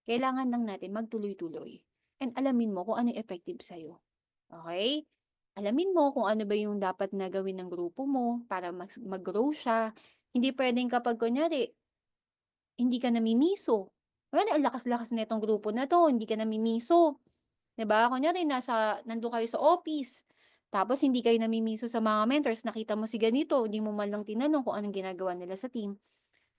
kailangan lang natin magtuloy-tuloy and alamin mo kung ano yung effective sa'yo, okey? Alamin mo kung ano ba yung dapat na gawin ng grupo mo para mag-grow siya. Hindi puwedeng kapag kunyari hindi ka namimiso, kunyari ang lakas-lakas nitong grupo na 'to, hindi ka namimiso. 'Di ba, kunyari nandun kayo sa office, tapos hindi kayo namimiso sa mga mentors, nakita mo si ganito, hindi mo man lang tinanong kung anong ginagawa nila sa team.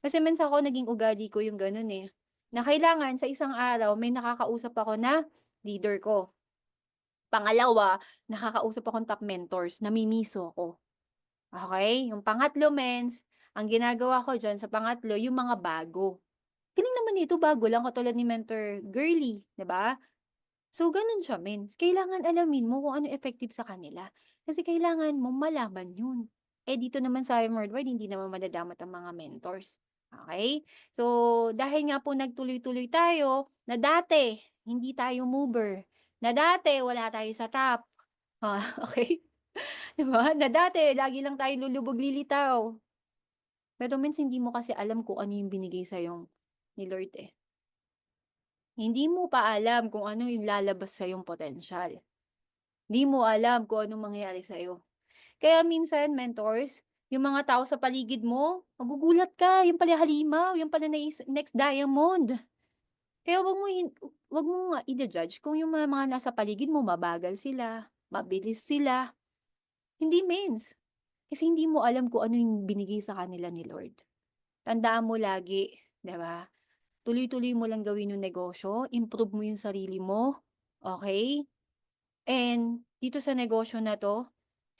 Kasi minsan ako naging ugali ko yung gano'n, eh, na kailangan sa isang araw may nakakausap ako na leader ko. Pangalawa, nakakausap akong top mentors, namimiso ako, okey? Yung pangatlo mens, ang ginagawa ko diyan sa pangatlo yung mga bago. Galing naman nito, bago lang katulad ni Mentor Girly, 'di ba? So, gano'n siya mens. Kailangan alamin mo kung ano effective sa kanila. Kasi kailangan mong malaman 'yun. Eh, dito naman sa Worldwide hindi naman madadamat ang mga mentors, okay. So, dahil nga po nagtuloy-tuloy tayo na dati hindi tayo mover, na dati wala tayo sa top, okey, 'di ba? Na dati lagi lang tayo lulubog lilitaw. Pero mens hindi mo kasi alam kung ano yung binigay sa'yo ni Lord, eh. Hindi mo pa alam kung ano yung lalabas sa'yong potensyal. 'Di mo alam kung anong mangyayari sa'yo. Kaya minsan mentors, yung mga tao sa paligid mo, magugulat ka, yun pala halimaw, yun pala next diamond. Kaya wag mo nga ija-judge kung yung mga nasa paligid mo mabagal sila, mabilis sila, hindi means. Kasi hindi mo alam kung ano yung binigay sa kanila ni Lord. Tandaan mo lagi, 'di ba? Tuloy-tuloy mo lang gawin yung negosyo, improve mo yung sarili mo, okay. And dito sa negosyo na 'to,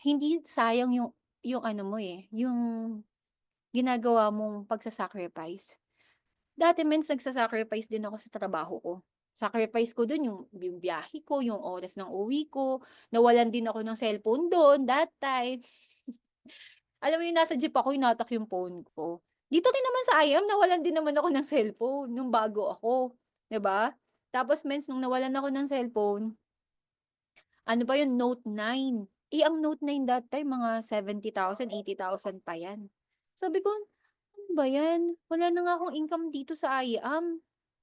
hindi sayang yung ano mo, eh, yung ginagawa mong pagsa-sacrifice. Dati mens nagsa-sacrifice din ako sa trabaho ko. Sacrifice ko dun yung biyahe ko, yung oras ng uwi ko, nawalan din ako ng cellphone dun that time. Alam mo yung nasa jeep ako hinatak yung phone ko. Dito rin naman sa IM nawalan din naman ako ng cellphone nung bago ako, 'di ba? Tapos mens nung nawalan ako ng cellphone, ano pa yun, Note 9. Eh, ang Note 9 that time mga 70,000, 80,000 pa yan. Sabi ko, "Ano ba yan? Wala na nga akong income dito sa IAM.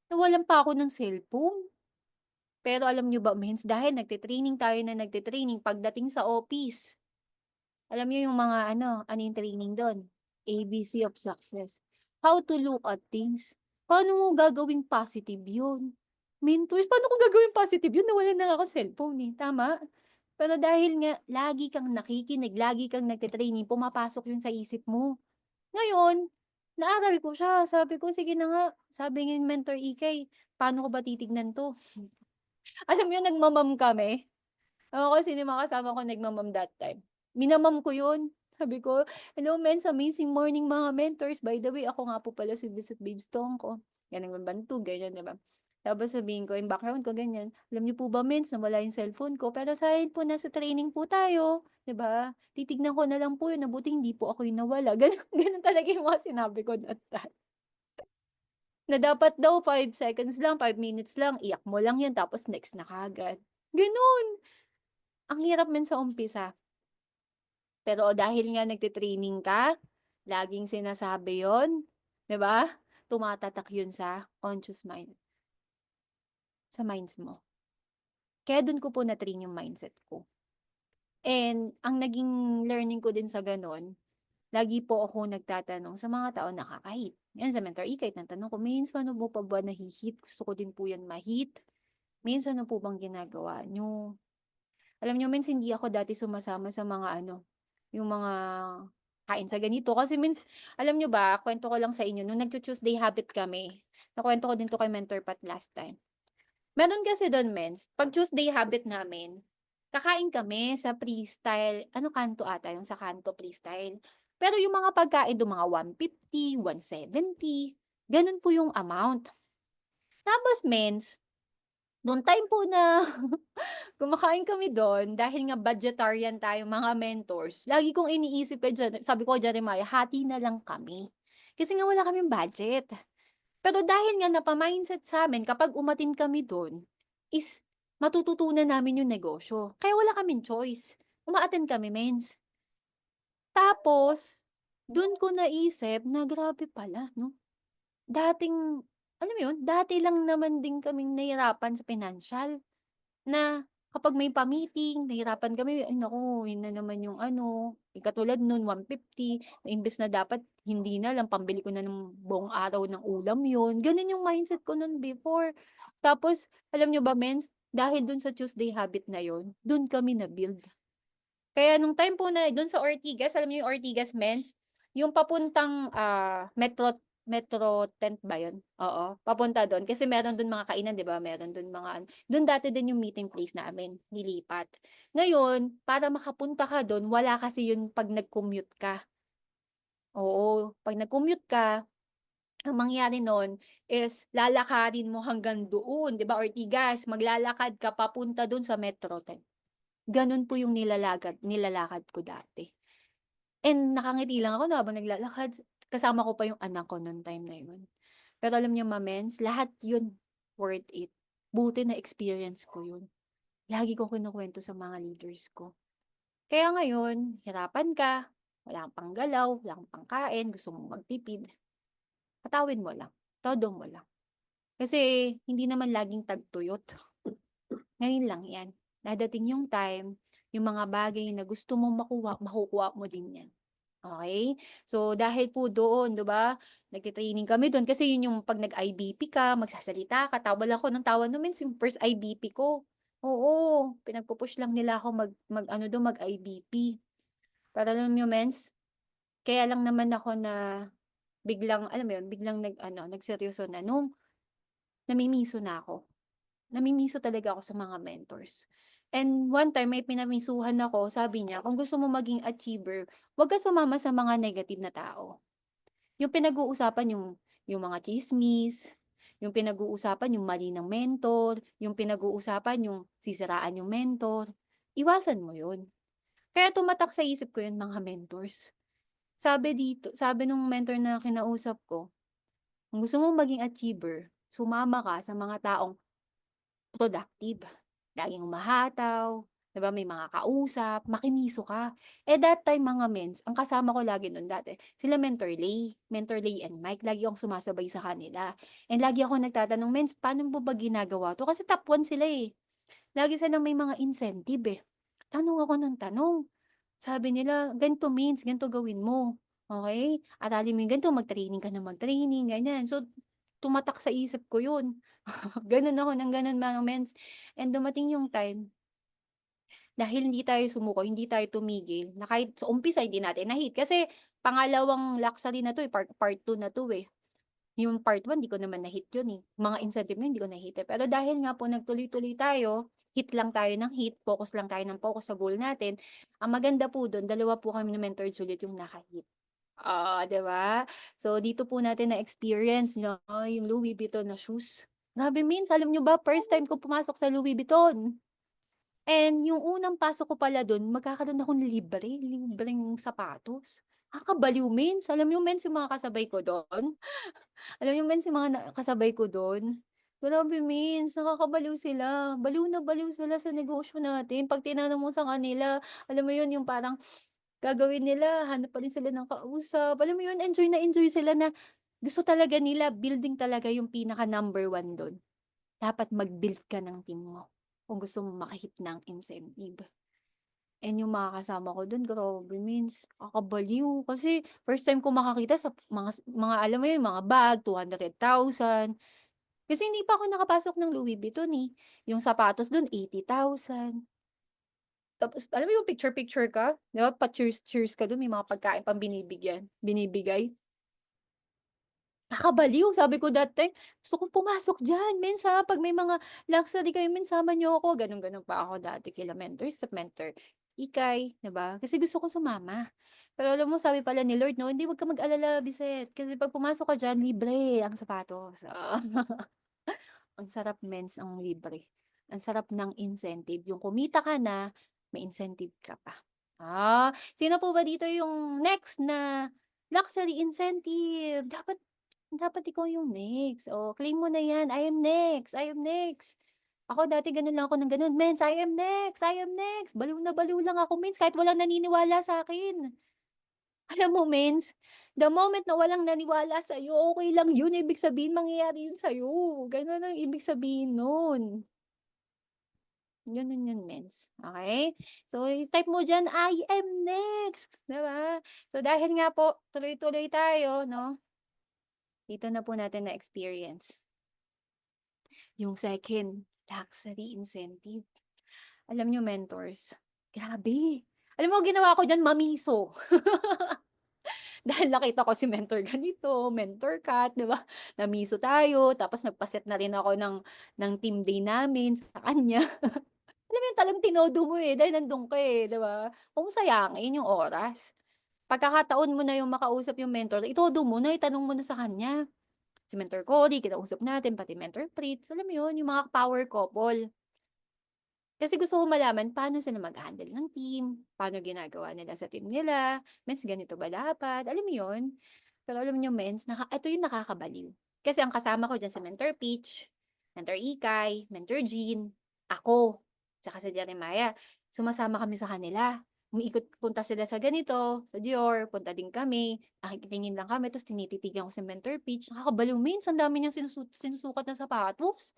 Nawalan pa ako ng cellphone." Pero alam niyo ba mens, dahil nagte-training tayo na nagte-training pagdating sa office, alam niyo yung mga ano yung training dun? ABC of Success. How to look at things. Paano mo gagawing positive yun? Mentors, paano ko gagawing positive yun? Nawalan na nga ako cellphone, eh, tama? Pero dahil nga lagi kang nakikinig, lagi kang nagte-training, pumapasok yun sa isip mo. Ngayon, naaral ko siya, sabi ko, "Sige na nga," sabi ni Mentor Ikay, "Paano ko ba titignan 'to?" Alam mo yun, kami. Ewan ko sino yung mga kasama ko nagma that time. Minamam ko yun. Sabi ko, "Hello mens, amazing morning mga mentors. By the way, ako nga po pala si Visit Babes Tongko." Ganun bantog, ganyan, 'di ba? Tapos sabihin ko yung background ko ganyan, "Alam niyo po ba mens, nawala yung cellphone ko, pero dahil po nasa training po tayo, 'di ba? Titignan ko na lang po yun, mabuti hindi po ako yung nawala." Gano'n, gano'n talaga yung mga sinabi ko that time. Na dapat daw 5 seconds lang, 5 minutes lang, iyak mo lang 'yan tapos next na kaagad. Gano'n. Ang hirap men sa umpisa. Pero dahil nga nagte-training ka, laging sinasabi yon, 'di ba? Tumatatak yun sa conscious mind, sa minds mo. Kaya dun ko po na-train yung mindset ko. And ang naging learning ko din sa gano'n, lagi po ako nagtatanong sa mga taong nakaka-hit. Yan sa Mentor E, kahit natanong ko, "Mins, paano mo pa ba nahi-hit? Gusto ko din po yan ma-hit. Mins, ano po bang ginagawa niyo?" Alam niyo mins hindi ako dati sumasama sa mga ano, yung mga kain sa ganito kasi mins alam niyo ba, kuwento ko lang sa inyo nung nagtu-Tuesday habit kami, nakuwento ko din 'to kay Mentor Pat last time. Meron kasi dun mins, 'pag Tuesday habit namin, kakain kami sa Freestyle, ano kanto ata yung sa kanto Freestyle. Pero yung mga pagkain dun mga 150, 170, ganun po yung amount. Tapos mins, nung time po na kumakain kami dun dahil nga budgetarian tayo mga mentors, lagi kong iniisip kay sabi ko kay Jeremiah, "Hati na lang kami." Kasi nga wala kaming budget. Pero dahil nga napa-mindset sa'min kapag umattend kami dun is matututunan namin yung negosyo. Kaya wala kaming choice, uma-attend kami mens. Tapos dun ko naisip na grabe pala 'no, dating alam mo yun, dati lang naman din kaming nahirapan sa pinansiyal. Na kapag may pa-meeting nahirapan kami, "Ay naku, yun na naman yung ano." Katulad nun 150 na imbes na dapat hindi na lang pambili ko na ng buong araw ng ulam yun, ganun yung mindset ko nun before. Tapos alam niyo ba mens, dahil dun sa Tuesday habit na yun, dun kami na-build. Kaya nung time po na dun sa Ortigas, alam niyo yung Ortigas mens, yung papuntang, Metro Metro 10 ba yun? Oo, papunta dun kasi meron dun mga kainan 'di ba, meron dun mga ano dun dati din yung meeting place namin, nilipat. Ngayon, para makapunta ka dun wala kasi yun 'pag nag-commute ka. Oo, 'pag nag-commute ka, ang mangyayari nun is lalakarin mo hanggang doon 'di ba, Ortigas, maglalakad ka papunta dun sa Metro 10. Ganun po yung nilalakad ko dati. And nakangiti lang ako 'no, habang naglalakad, kasama ko pa yung anak ko nung time na yun. Pero alam niyo ma-mens, lahat yun worth it. Buti na experience ko yun. Lagi kong kinukuwento sa mga leaders ko. Kaya ngayon, hirapan ka, wala kang panggalaw, wala kang pangkain, gusto mong magtipid, patawin mo lang, todo mo lang. Kasi hindi naman laging tagtuyot. Ngayon lang 'yan. Dadating yung time, yung mga bagay na gusto mong makuha, makukuha mo din 'yan. Okey? So, dahil po doon, 'di ba, nagte-training kami do'n kasi 'yun yung 'pag nag-IBP ka, magsasalita ka, tawa lang ako ng tawa no'n minsan yung first IBP ko. Oo, pinagpu-push lang nila ako mag-ano do'n, mag-IBP. Pero alam niyo mens, kaya lang naman ako na biglang alam mo 'yun, biglang nag-ano, nagseryoso na nung namimiso na ako. Namimiso talaga ako sa mga mentors. And one time may pinamisuhan ako, sabi niya, "Kung gusto mo maging achiever, 'wag ka sumama sa mga negative na tao." Yung pinag-uusapan yung mga tsismis, yung pinag-uusapan yung mali ng mentor, yung pinag-uusapan yung sisiraan yung mentor, iwasan mo yun. Kaya tumatak sa isip ko yun mga mentors. Sabi nung mentor na kinausap ko, "Kung gusto mong maging achiever, sumama ka sa mga taong productive, laging humahataw, 'di ba, may mga kausap, makimiso ka." Eh, that time mga mens, ang kasama ko lagi nun dati, sila Mentor Lay and Mike, lagi akong sumasabay sa kanila. And lagi ako nagtatanong, "Mens, paano mo ba ginagawa 'to?" Kasi top 1 sila, eh. Lagi silang may mga incentive, eh. Tanong ako ng tanong. Sabi nila, "Ganito Mens, ganito gawin mo, okey? Aralin mo yung ganito, mag-training ka ng mag-training." Ganyan. So, tumatak sa isip ko yun. Gano'n ako ng gano'n mga mens. And dumating yung time, dahil hindi tayo sumuko, hindi tayo tumigil, na kahit sa umpisa hindi natin na-hit. Kasi Pangalawang luxury na 'to, eh, part 2 na 'to, eh. Yung part 1 di ko naman na-hit yun, eh, mga incentive na yun hindi ko na-hit, eh. Pero dahil nga po nagtuloy-tuloy tayo, hit lang tayo ng hit, focus lang tayo ng focus sa goal natin, ang maganda po dun dalawa po kami ni Mentor Juliet yung naka-hit. Oo, 'di ba? So, dito po natin na-experience 'no, yung Louis Vuitton na shoes. Grabe Mins, alam niyo ba first time ko pumasok sa Louis Vuitton. And yung unang pasok ko pala dun magkakaroon akong libreng sapatos. Nakakabaliw Mins, alam mo Mins yung mga kasabay ko dun? Alam niyo men sa mga kasabay ko dun, grabe mins nakakabaliw sila. Baliw na baliw sila sa negosyo natin 'pag tinanong mo sa kanila, alam mo yun yung parang gagawin nila hanap pa rin sila ng kausap, alam mo yun enjoy na enjoy sila na gusto talaga nila building talaga yung pinaka number one dun. Dapat mag-build ka ng team mo kung gusto mong maka-hit ng incentive. And yung mga kasama ko dun grabe mins kakabaliw kasi first time ko makakita sa mga alam mo yun mga bag 200,000. Kasi hindi pa ako nakapasok ng Louis Vuitton, eh. Yung sapatos dun 80,000. Tapos alam mo yung picture-picture ka, 'di ba pa-cheers-cheers ka dun may mga pagkain pang binibigay. Nakakabaliw sabi ko that time, "Gusto kong pumasok diyan Mens, 'pag may mga luxury kayo Mens sama niyo ako." Gano'n-gano'n pa ako dati kila sa Mentor Ikay, 'di ba? Kasi gusto ko sumama. Pero alam mo sabi pala ni Lord 'no, "Hindi, 'wag kang mag-alala Biset, kasi 'pag pumasok ka diyan libre ang sapatos." Oo. Ang sarap mens ang libre. Ang sarap ng incentive, yung kumita ka na, may incentive ka pa. Sino po ba dito yung next na luxury incentive? Dapat dapat ikaw yung next. Oh, claim mo na yan, "I am next, I am next." Ako dati gano'n lang ako ng gano'n, "Mens, I am next, I am next." Baliw na baliw lang ako mens kahit walang naniniwala sa'kin. Alam mo mens, the moment na walang naniwala sa'yo, okey lang yun, ibig sabihin mangyayari yun sa'yo, gano'n ang ibig sabihin nun. Gano'n yun mens, okey? So, i-type mo diyan, "I am next," 'di ba? So, dahil nga po tuloy-tuloy tayo 'no, dito na po natin na-experience yung second luxury incentive. Alam niyo mentors, grabe. Alam mo ginawa ko diyan mamiso. Dahil nakita ko si mentor ganito, mentor cut, 'di ba? Namiso tayo tapos nagpa-set na rin ako ng team day namin sa kanya. Alam mo yun talagang tinodo mo, eh, dahil nandun ka, eh, 'di ba? Huwag mong sayangin yung oras. Pagkakataon mo na yung makausap yung mentor, itodo mo na, itanong mo na sa kanya. Si Mentor Cory kinausap natin, pati Mentor Fritz, alam mo yun, yung mga power couple. Kasi gusto ko malaman paano sila mag-handle ng team, paano ginagawa nila sa team nila, "Mens ganito ba dapat?" Alam mo 'yun? Pero alam niyo Mens, ito yung nakakabaliw. Kasi ang kasama ko diyan si Mentor Peach, Mentor Ikay, Mentor Jean, ako, tsaka si Jeremiah. Sumasama kami sa kanila. Umiikot punta sila sa ganito, sa Dior, punta din kami, nakikitingin lang kami tapos tinititigan ko si Mentor Peach, nakakabaliw Mens, ang dami niyang sinusukat na sapatos.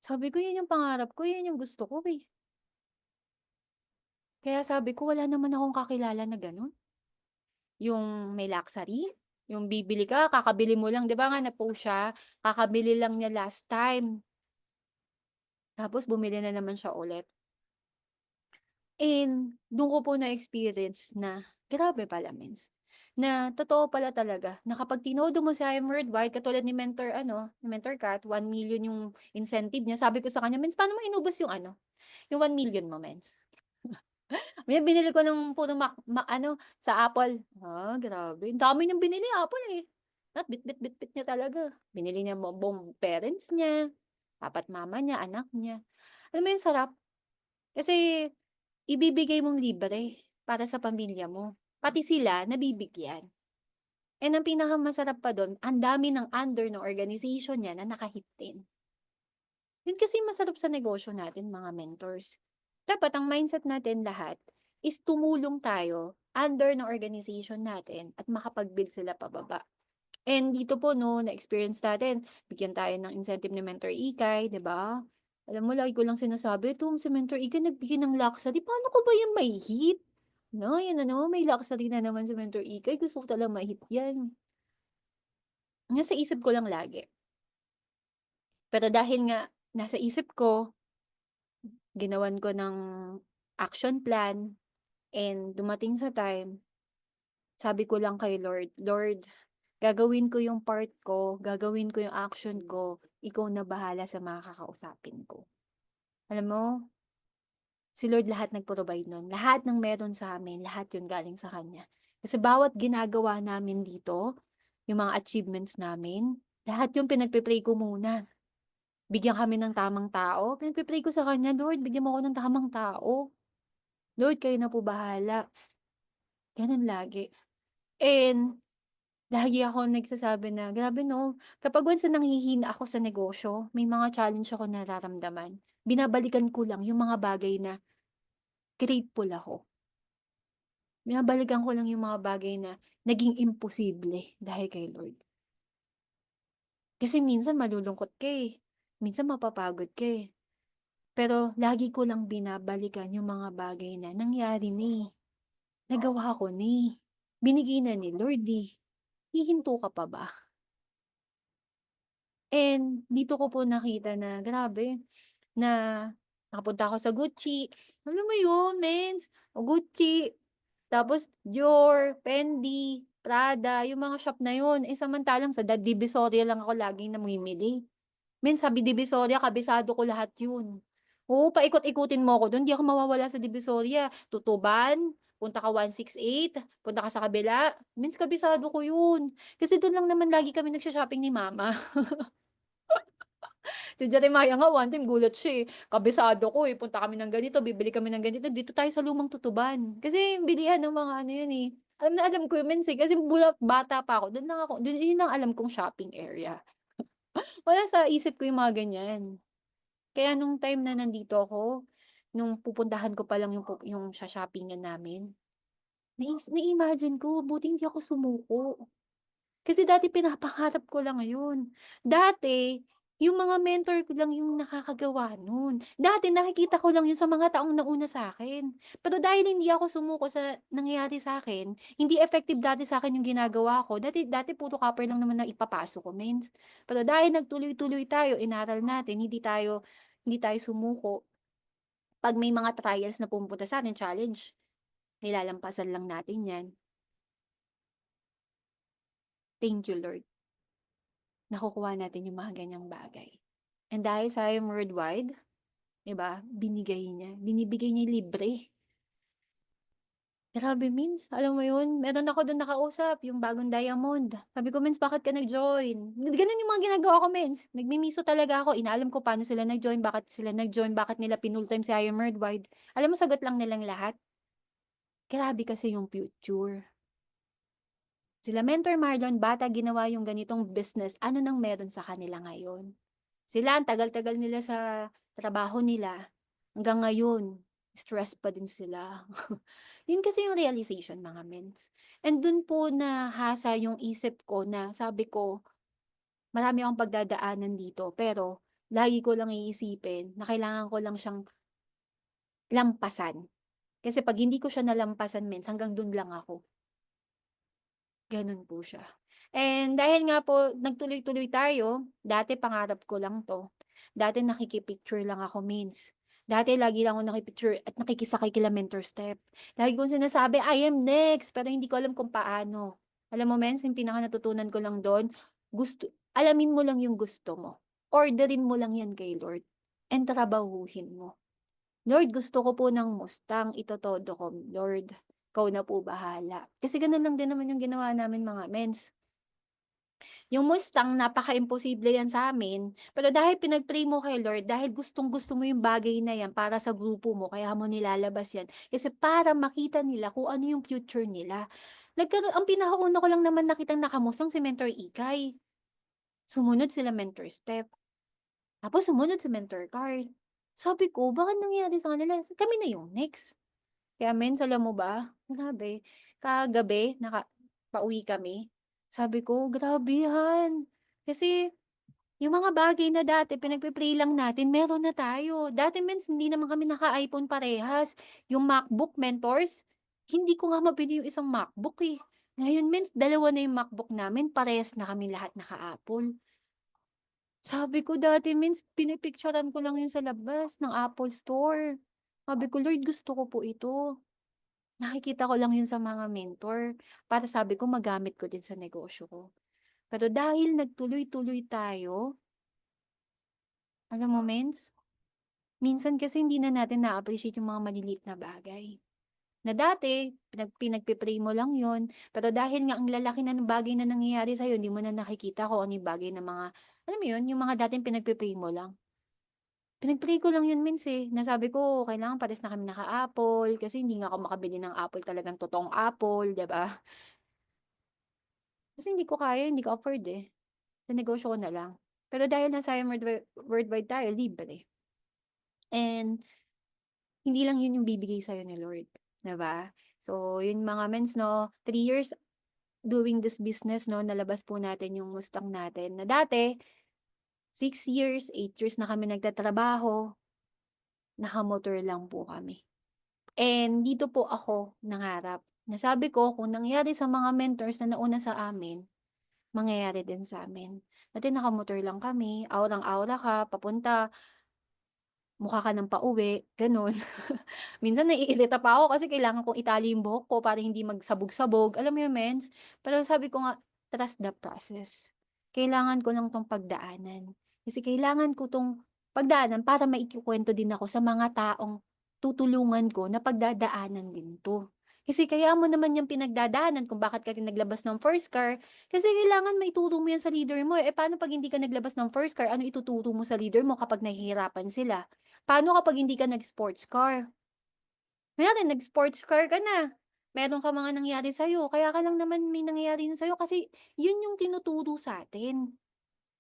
Sabi ko, "Yun yung pangarap ko, yun yung gusto ko, eh." Kaya sabi ko wala naman akong kakilala na gano'n, yung may luxury, yung bibili ka kakabili mo lang 'di ba nga nag-post siya, kakabili lang niya last time, tapos bumili na naman siya ulit. And dun ko po na-experience na grabe pala mins, na totoo pala talaga na kapag tinodo mo si I Am Worldwide katulad ni Mentor Kat 1,000,000 yung incentive niya, sabi ko sa kanya, "Mins paano mo inubos yung yung 1,000,000 mo mins?" Binili ko ng puro sa Apple. Grabe ang dami niyang binili Apple, eh. At bitbit niya talaga. Binili niya buong parents niya, papa't mama niya, anak niya. Alam mo yung sarap, kasi ibibigay mong libre para sa pamilya mo, pati sila nabibigyan. And ang pinakamasarap pa dun, ang dami ng under ng organization niya na naka-hit din. Yun kasi yung masarap sa negosyo natin mga mentors. Dapat ang mindset natin lahat is tumulong tayo under ng organization natin at makapag-build sila pababa. And dito po 'no, na-experience natin, bigyan tayo ng incentive ni Mentor Ikay, 'di ba? Alam mo lagi ko lang sinasabi, "Itong si Mentor Ikay nagbigay ng luxury, paano ko ba 'yan mai-hit?" No, 'yan na naman may luxury na naman si Mentor Ikay, gusto ko talagang ma-hit 'yan. Nasa isip ko lang lagi. Pero dahil nga nasa isip ko, ginawan ko ng action plan and dumating sa time, Sabi ko lang kay Lord, "Lord, gagawin ko yung part ko, gagawin ko yung action ko, ikaw na bahala sa mga kakausapin ko." Alam mo, si Lord lahat nag-provide nun, lahat ng meron sa amin, lahat yun galing sa kanya. Kasi bawat ginagawa namin dito, yung mga achievements namin, lahat yung pinagpe-pray ko muna. Bigyan kami ng tamang tao, pinagpe-pray ko sa kanya, "Lord, bigyan mo ako ng tamang tao. Lord, kayo na po bahala." Gano'n lagi. And lagi ako nagsasabi na, grabe 'no, kapag once na nanghihina ako sa negosyo, may mga challenge ako nararamdaman, binabalikan ko lang yung mga bagay na grateful ako. Binabalikan ko lang yung mga bagay na naging imposible dahil kay Lord. Kasi minsan malulungkot ka, eh, minsan mapapagod ka, eh, pero lagi ko lang binabalikan yung mga bagay na nangyari na, eh, nagawa ko na, eh, binigay na ni Lord, eh, hihinto ka pa ba? And dito ko po nakita na grabe na nakapunta ako sa Gucci, alam mo yun mens, Gucci, tapos Dior, Fendi, Prada, yung mga shop na yun, eh, samantalang sa Divisoria lang ako laging namimili. Mens sabi Divisoria kabisado ko lahat yun. Oo, paikot-ikutin mo ako dun, di ako mawawala sa Divisoria. Tutuban, punta ka 168, punta ka sa kabila, mens kabisado ko yun. Kasi dun lang naman lagi kami nagsho-shopping ni mama. Si Jeremiah nga one time gulat siya, eh, kabisado ko, eh, punta kami ng ganito, bibili kami ng ganito, dito tayo sa lumang Tutuban. Kasi bilihan ng mga ano yun, eh, alam na alam ko yun minsan, kasi mula bata pa ako dun yun ang alam kong shopping area. Wala sa isip ko yung mga ganyan. Kaya nung time na nandito ako, nung pupuntahan ko pa lang yung sho-shoppingan namin, na-imagine ko buti hindi ako sumuko. Kasi dati pinapangarap ko lang yun. Dati, yung mga mentor ko lang yung nakakagawa nun. Dati nakikita ko lang yun sa mga taong nauna sa'kin. Pero dahil hindi ako sumuko sa nangyayari sa'kin, hindi effective dati sa'kin yung ginagawa ko. Dati dati puro copper lang naman ang ipapasok ko, mens. Pero dahil nagtuloy-tuloy tayo, inaral natin, hindi tayo sumuko. 'Pag may mga trials na pumupunta sa'tin, challenge, nilalampasan lang natin 'yan. Thank you, Lord. Nakukuha natin yung mga ganyang bagay. And dahil sa I'm worldwide, 'di ba, binibigay niya libre. Grabe Mins, alam mo yun, meron ako dun nakausap, yung bagong Diamond. Sabi ko, "Mins, bakit ka nag-join?" Ganun yung mga ginagawa ko, Mins. Nagmimiso talaga ako, inaalam ko paano sila nag-join, bakit nila pinultime si I Am Worldwide. Alam mo sagot lang nilang lahat, grabe kasi yung future. Sila Mentor Marlon, bata ginawa yung ganitong business, ano nang meron sa kanila ngayon? Sila ang tagal-tagal nila sa trabaho nila, hanggang ngayon stress pa din sila. Yun kasi yung realization mga mens. And dun po nahasa yung isip ko na sabi ko, marami akong pagdadaanan dito pero lagi ko lang iisipin na kailangan ko lang siyang lampasan. Kasi 'pag hindi ko siya nalampasan mens hanggang dun lang ako. Gano'n po siya. And dahil nga po nagtuloy-tuloy tayo, dati pangarap ko lang 'to. Dati nakiki-picture lang ako, Mins. Dati lagi lang ako naki-picture at nakikisakay kila Mentor Step. Lagi kong sinasabi, "I am next," pero hindi ko alam kung paano. Alam mo, Mens, yung pinaka-natutunan ko lang do'n, alamin mo lang yung gusto mo. Orderin mo lang 'yan kay Lord and trabahuhin mo. "Lord, gusto ko po ng Mustang, ito-todo ko. Lord, ikaw na po bahala." Kasi gano'n lang din naman yung ginawa namin mga mens. Yung Mustang napaka-imposible yan sa'min, pero dahil pinag-pray mo kay Lord, dahil gustong-gusto mo yung bagay na yan para sa grupo mo, kaya mo nilalabas yan, kasi para makita nila kung ano yung future nila. Ang pinakauna ko lang naman nakitang naka-Mustang si Mentor Ikay, sumunod sila Mentor Step, tapos sumunod si Mentor Carl. Sabi ko, bakit nangyari sa kanila? Kami na yung next. Kaya mens alam mo ba, grabe, kagabi pauwi kami, sabi ko, "Grabe Han." Kasi yung mga bagay na dati pinagpe-pray lang natin meron na tayo. Dati mens hindi naman kami naka-iPhone parehas. Yung MacBook Mentors, hindi ko nga mabili yung isang MacBook, eh. Ngayon mens dalawa na yung MacBook namin, parehas na kami lahat naka-Apple. Sabi ko dati mens pinipicturan ko lang yun sa labas ng Apple Store. Sabi ko, "Lord gusto ko po ito." Nakikita ko lang yun sa mga mentor para sabi ko magamit ko din sa negosyo ko. Pero dahil nagtuloy-tuloy tayo, alam mo mens, minsan kasi hindi na natin na-appreciate yung mga maliliit na bagay. Na dati, pinagpi-pray mo lang yun, pero dahil nga ang lalaki na ng bagay na nangyayari sa'yo, hindi mo na nakikita kung ano yung bagay na mga, alam mo yun, yung mga dating pinagpi-pray mo lang. Pinag-pray ko lang yun mins eh, na sabi ko kailangan parehas na kami naka-apple, kasi hindi nga ako makabili ng apple talagang totoong apple, 'di ba? Kasi hindi ko kaya, hindi ko afford eh. Sa negosyo ko na lang. Pero dahil nasa worldwide tayo, libre. And hindi lang yun yung bibigay sa'yo ni Lord, 'di ba? So, yun mga mens 'no, 3 years doing this business 'no, nalabas po natin yung Mustang natin na dati 6 years, 8 years na kami nagtatrabaho, nakamotor lang po kami. And dito po ako nangarap, na sabi ko kung nangyari sa mga mentors na nauna sa amin, mangyayari din sa'min. Dati nakamotor lang kami, aurang-aura ka papunta, mukha ka ng pauwi, gano'n. Minsan naiirita pa ako kasi kailangan kong itali yung buhok ko para hindi magsabog-sabog, alam mo yun mens? Pero sabi ko nga, trust the process. Kailangan ko lang 'tong pagdaanan. Kasi kailangan ko 'tong pagdaanan para maikukuwento din ako sa mga taong tutulungan ko na pagdadaanan din 'to. Kasi kaya mo naman yang pinagdadaanan kung bakit ka rin naglabas ng first car, kasi kailangan maituro mo yan sa leader mo, eh. Eh, paano 'pag hindi ka naglabas ng first car, ano ituturo mo sa leader mo kapag nahihirapan sila? Paano kapag hindi ka nag-sports car? Kunyari nag-sports car ka na, meron ka mga nangyari sa'yo, kaya ka lang naman may nangyayari yun sa'yo kasi yun yung tinuturo sa'tin.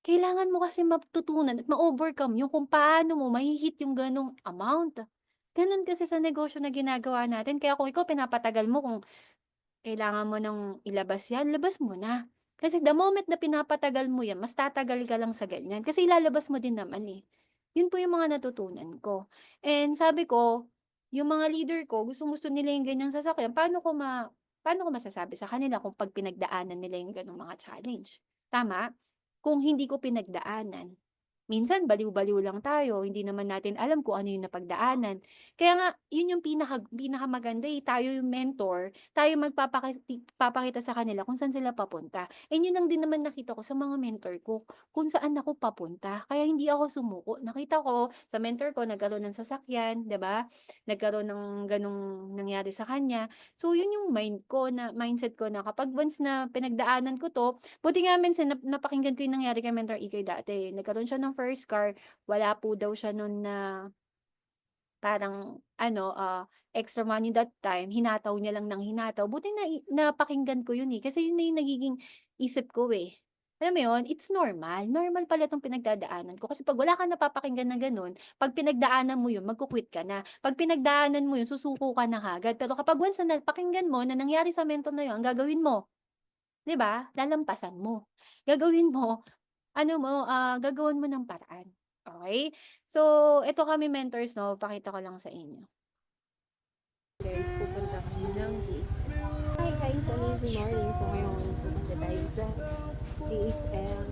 Kailangan mo kasi matutunan at ma-overcome yung kung paano mo mahi-hit yung gano'ng amount. Gano'n kasi sa negosyo na ginagawa natin kaya kung ikaw pinapatagal mo kung kailangan mo ng ilabas 'yan, labas mo na. Kasi the moment na pinapatagal mo 'yan, mas tatagal ka lang sa ganyan kasi ilalabas mo din naman, eh. 'Yun po yung mga natutunan ko. And sabi ko, yung mga leader ko gustong-gusto nila yung ganyang sasakyan, paano ko masasabi sa kanila kung 'pag pinagdaanan nila yung gano'ng mga challenge, tama? Kung hindi ko pinagdaanan. Minsan baliw-baliw lang tayo, hindi naman natin alam kung ano yung napagdaanan. Kaya nga, yun yung pinakamaganda, eh, tayo yung mentor, tayo papakita sa kanila kung saan sila papunta. And yun lang din naman nakita ko sa mga mentor ko, kung saan ako papunta. Kaya hindi ako sumuko. Nakita ko sa mentor ko nagkaroon ng sasakyan, 'di ba? Nagkaroon ng ganong nangyari sa kanya. So yun yung mindset ko na kapag once na pinagdaanan ko 'to, buti nga minsan napakinggan ko yung nangyari kay Mentor Ikay dati. Nagkaroon siya ng first car, wala po daw siya nun na parang ano, extra money that time, hinataw niya lang ng hinataw. Buti napakinggan ko yun, eh, kasi yun na yung nagiging isip ko, eh. Alam mo yun, it's normal. Normal pala 'tong pinagdadaanan ko kasi 'pag wala kang napapakinggan na gano'n, 'pag pinagdaanan mo yun, magku-quit ka na. 'Pag pinagdaanan mo yun, susuko ka na kaagad. Pero kapag once na napakinggan mo na nangyari sa mentor na yun, ang gagawin mo, 'di ba, lalampasan mo. Gagawin mo ano mo, gagawan mo ng paraan, okey? So, eto kami mentors 'no, pakita ko lang sa inyo. Guys, pupunta kami ng DHL. Hi guys, amazing morning. So ngayon, pupunta tayo sa DHL.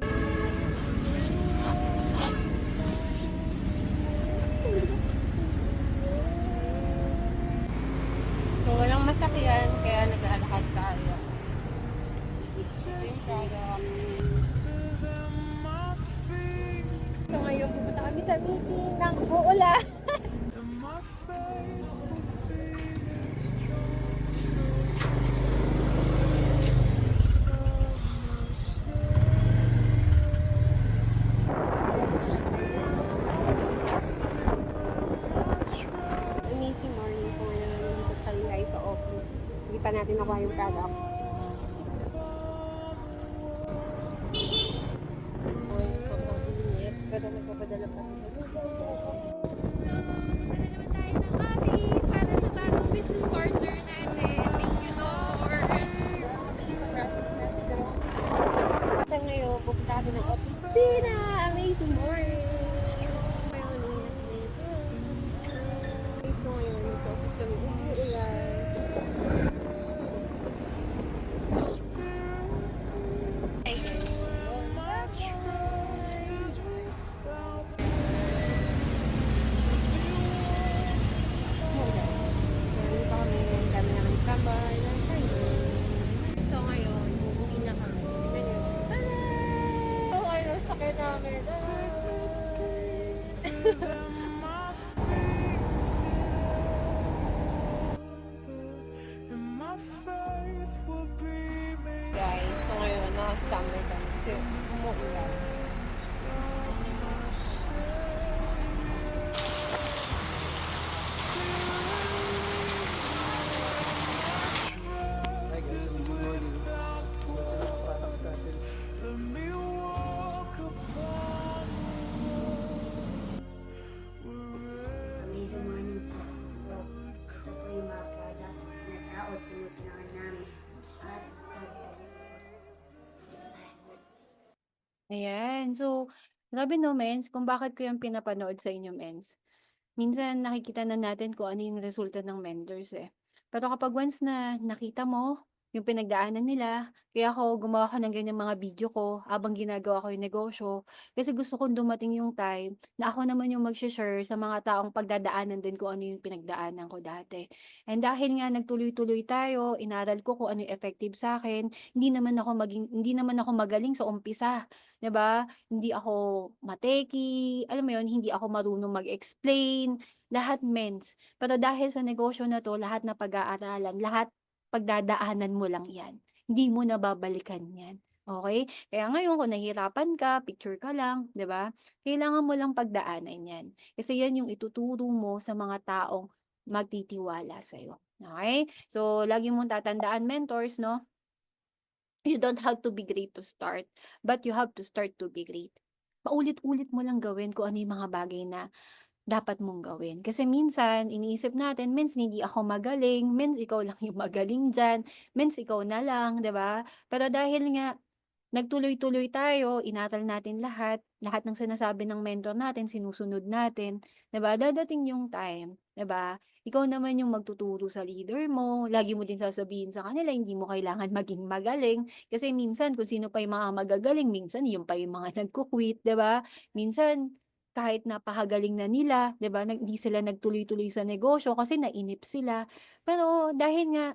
So, walang masakyan kaya naglalakad tayo. Ito yung product. So ngayon, pupunta kami sa meeting ng uulan. Amazing morning. So ngayon, nandito tayo guys sa office. Hindi pa natin nakuha yung products. Sobrang init, pero nagpapadala pa rin. Sa ngayon, pupunta kami ng opisina. Amazing morning! So ngayon, sa office kami umuulan. Meron pa kami, dami namin Ayan, so grabe 'no, mens, kung bakit ko 'yan pinapanood sa inyo, mens. Minsan nakikita na natin kung ano yung resulta ng mentors, eh. Pero kapag once na nakita mo yung pinagdaanan nila, kaya ako gumawa ako ng ganyang mga video ko habang ginagawa ko yung negosyo, kasi gusto kong dumating yung time na ako naman yung magshe-share sa mga taong pagdadaanan din kung ano yung pinagdaanan ko dati. And dahil nga nagtuloy-tuloy tayo, inaral ko kung ano yung effective sa'kin, hindi naman ako magaling sa umpisa, 'di ba? Hindi ako mateki, alam mo yun, hindi ako marunong mag-explain, lahat mens. Pero dahil sa negosyo na 'to, lahat na pag-aaralan, lahat pagdadaanan mo lang 'yan. Hindi mo na babalikan 'yan, okey? Kaya ngayon kung nahihirapan ka, picture ka lang, 'di ba? Kailangan mo lang pagdaanan 'yan. Kasi 'yan yung ituturo mo sa mga taong magtitiwala sa'yo, okey? So, lagi mong tatandaan mentors 'no, you don't have to be great to start, but you have to start to be great. Paulit-ulit mo lang gawin kung ano yung mga bagay na dapat mong gawin. Kasi minsan, iniisip natin, "Mins, hindi ako magaling. Mins, ikaw lang yung magaling diyan. Mins, ikaw na lang." 'Di ba? Pero dahil nga nagtuloy-tuloy tayo, inaral natin lahat, lahat ng sinasabi ng mentor natin sinusunod natin, 'di ba? Dadating yung time, 'di ba? Ikaw naman yung magtuturo sa leader mo, lagi mo din sasabihin sa kanila hindi mo kailangan maging magaling kasi minsan kung sino pa yung mga magagaling, minsan yun pa yung mga nagku-quit, 'di ba? Minsan kahit napakagaling na nila, 'di ba, hindi sila nagtuloy-tuloy sa negosyo kasi nainip sila. Pero dahil nga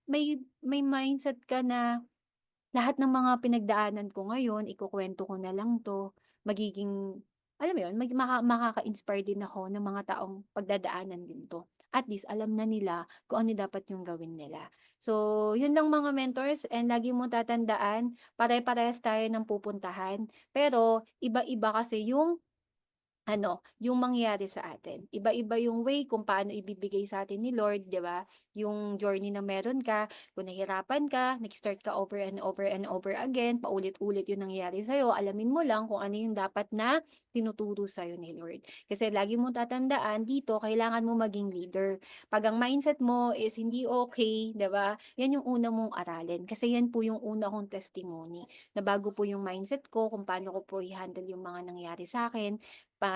may mindset ka na lahat ng mga pinagdaanan ko ngayon ikukuwento ko na lang 'to, magiging alam mo 'yun, makaka-inspire din ako ng mga taong pagdadaanan din 'to. At least alam na nila kung ano dapat yung gawin nila. So, 'yun lang mga mentors and lagi mong tatandaan pare-parehas tayo ng pupuntahan, pero iba-iba kasi yung yung mangyayari sa atin. Iba-iba yung way kung paano ibibigay sa atin ni Lord, 'di ba? Yung journey na meron ka, kung nahirapan ka, nag-start ka over and over and over again, paulit-ulit yung nangyayari sa'yo, alamin mo lang kung ano yung dapat na tinuturo sa'yo ni Lord. Kasi lagi mong tatandaan, dito kailangan mo maging leader. 'Pag ang mindset mo is hindi okay, 'di ba? Yan yung una mong aralin. Kasi yan po yung una kong testimony, na bago po yung mindset ko kung paano ko po i-handle yung mga nangyari sa akin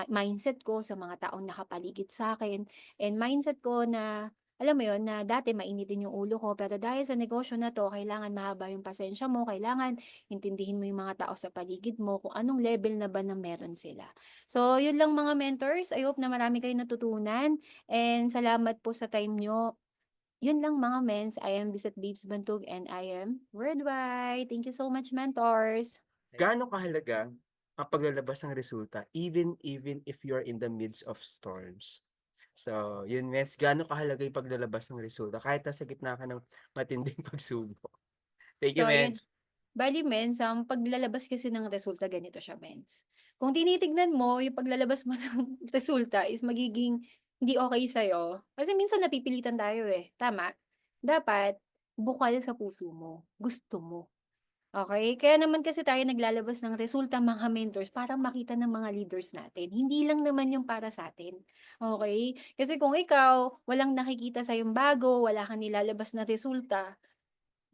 mindset ko sa mga taong nakapaligid sa akin and mindset ko na, alam mo yun, na dati mainitin yung ulo ko pero dahil sa negosyo na 'to kailangan mahaba yung pasensya mo, kailangan intindihin mo yung mga tao sa paligid mo kung anong level na ba na meron sila. So yun lang mga mentors, I hope na marami kayong natutunan and salamat po sa time niyo. Yun lang mga mens, I am Bisat Babes Bantog and I am worldwide. Thank you so much mentors. Gaano kahalaga ang paglalabas ng resulta even even if you're in the midst of storms? So, yun Mets, gaano kahalaga yung paglalabas ng resulta kahit nasa gitna ka ng matinding pagsubok? Thank you, So ayun, Mets. bale mens, ang paglalabas kasi ng resulta ganito siya mens. Kung tinitignan mo yung paglalabas mo ng resulta is magiging hindi okey sa'yo, kasi minsan napipilitan tayo, eh, tama? Dapat bukal sa puso mo, gusto mo, okey? Kaya naman kasi tayo naglalabas ng resulta mga mentors para makita ng mga leaders natin, hindi lang naman yung para sa'tin, okey? Kasi kung ikaw walang nakikita sa'yong bago, wala kang nilalabas na resulta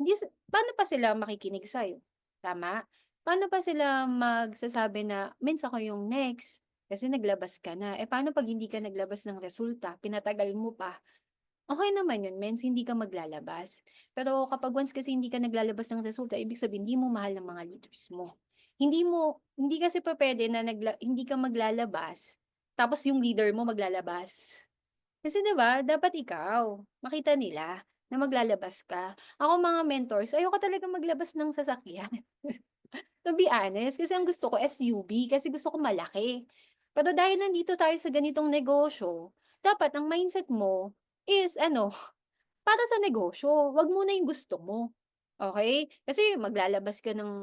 hindi paano pa sila makikinig sa'yo, tama? Paano pa sila magsasabi na, "Mins ako yung next." Kasi naglabas ka na. Eh, paano 'pag hindi ka naglabas ng resulta, pinatagal mo pa? Okey naman yun mens, hindi ka maglalabas. Pero kapag once kasi hindi ka naglalabas ng resulta, ibig sabihin hindi mo mahal ang mga leaders mo. Hindi kasi pupuwede na hindi ka maglalabas, tapos yung leader mo maglalabas. Kasi 'di ba, dapat ikaw, makita nila na maglalabas ka. Ako mga mentors, ayoko talaga maglabas ng sasakyan, to be honest. Kasi ang gusto ko SUV, kasi gusto ko malaki. Pero dahil nandito tayo sa ganitong negosyo, dapat ang mindset mo is para sa negosyo, 'wag muna yung gusto mo, okey? Kasi maglalabas ka ng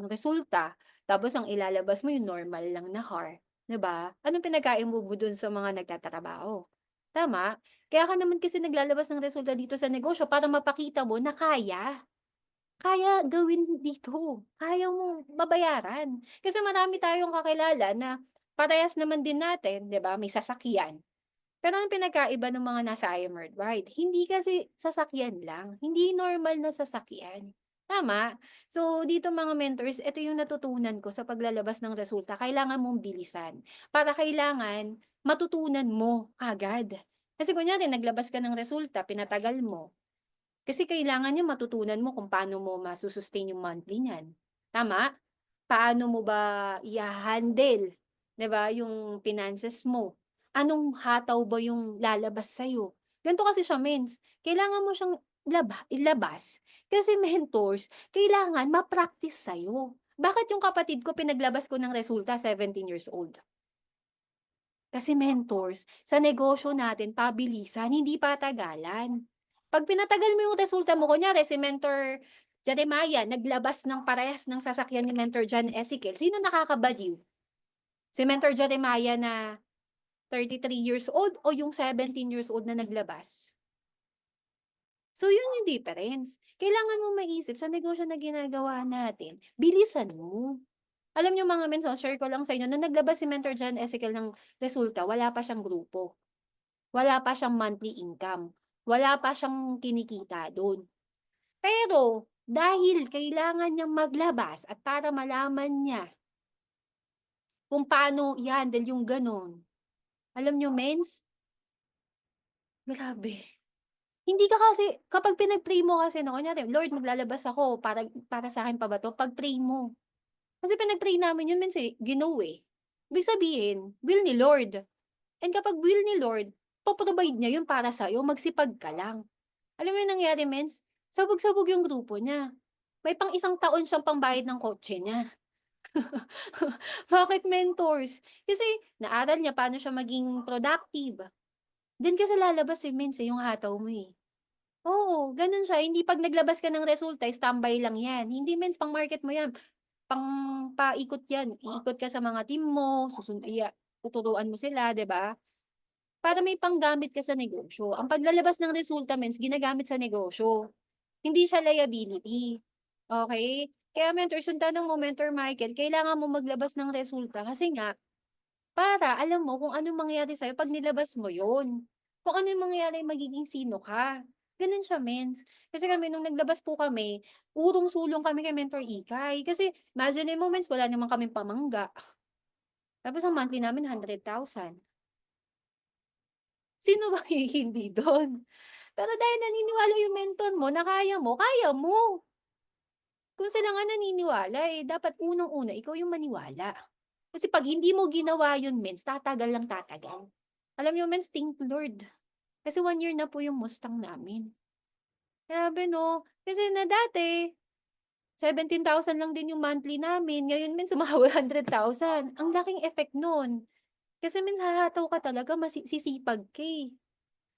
resulta, tapos ang ilalabas mo yung normal lang na car, 'di ba? Anong pinagkaiba mo dun sa mga nagtatrabaho, tama? Kaya ka naman kasi naglalabas ng resulta dito sa negosyo para mapakita mo na kaya. Kaya gawin dito, kaya mong mabayaran. Kasi marami tayong kakilala na parehas naman din natin, 'di ba, may sasakyan. Pero ang pinagkaiba ng mga nasa I Am Worldwide, hindi kasi sasakyan lang, hindi normal na sasakyan. Tama. So, dito mga mentors, ito yung natutunan ko sa paglalabas ng resulta, kailangan mong bilisan. Para kailangan matutunan mo agad. Kasi kunyari naglabas ka ng resulta, pinatagal mo. Kasi kailangan niya matutunan mo kung paano mo masu-sustain yung monthly niyan, tama? Paano mo ba iha-handle, 'di ba, yung finances mo? Anong hataw ba yung lalabas sa'yo? Ganito kasi siya mens, kailangan mo siyang ilabas kasi mentors kailangan ma-practice sa'yo. Bakit yung kapatid ko pinaglabas ko ng resulta 17 years old? Kasi mentors, sa negosyo natin pabilisan, hindi patagalan. 'Pag pinatagal mo yung resulta mo, kunyari si Mentor Jeremiah naglabas ng parehas ng sasakyan ni Mentor John Ezekiel, sino nakakabaliw? Si Mentor Jeremiah na 33 years old o yung 17 years old na naglabas? So yun yung difference. Kailangan mong maisip sa negosyo na ginagawa natin, bilisan mo. Alam niyo mga men, share ko lang sa inyo, nung naglabas si Mentor John Ezekiel ng resulta, wala pa siyang grupo. Wala pa siyang monthly income, wala pa siyang kinikita dun. Pero dahil kailangan niyang maglabas at para malaman niya kung paano i-handle yung gano'n, alam niyo mens, grabe. Hindi ka kasi kapag pinag-pray mo kasi na kunyari, "Lord maglalabas ako para sa'kin pa ba 'to?" Pag-pray mo. Kasi pinag-pray namin yun mens, eh, ginoo, eh. Ibig sabihin, will ni Lord. And kapag will ni Lord, po-provide niya yun para sa'yo, magsipag ka lang. Alam mo yung nangyari mens, sabog-sabog yung grupo niya. May pang isang taon siyang pambayad ng kotse niya. Bakit mentors? Kasi naaral niya paano siya maging productive. Diyan kasi lalabas, eh, mens, eh, yung hataw mo, eh. Oo, gano'n siya. Hindi 'pag naglabas ka ng resulta, standby lang 'yan. Hindi mens, pang-market mo 'yan, paikot 'yan. Iikot ka sa mga team mo, tuturuan mo sila, 'di ba? Para may panggamit ka sa negosyo. Ang paglalabas ng resulta mens, ginagamit sa negosyo. Hindi siya liability, okey? Kaya mentor, yung tanong mo Mentor Michael, kailangan mo maglabas ng resulta kasi nga para alam mo kung anong mangyayari sa'yo 'pag nilabas mo yun. Kung ano yung mangyayari, magiging sino ka, gano'n siya mens. Kasi kami nung naglabas po kami, urong-sulong kami kay Mentor Ikay. Kasi imaginin mo mens, wala naman kaming pamangga, tapos ang monthly namin 100,000. Sino bang hihindi dun? Pero dahil naniniwala yung mentor mo na kaya mo, kaya mo. Kung sila nga naniniwala, eh, dapat unang-una ikaw yung maniwala. Kasi 'pag hindi mo ginawa yun mens, tatagal lang tatagal. Alam niyo mens, thank Lord. Kasi 1 year na po yung Mustang namin. Grabe 'no? Kasi na dati 17,000 lang din yung monthly namin, ngayon mens sumahod 100,000. Ang laking effect nun. Kasi mens hahataw ka talaga, sisipag ka, eh.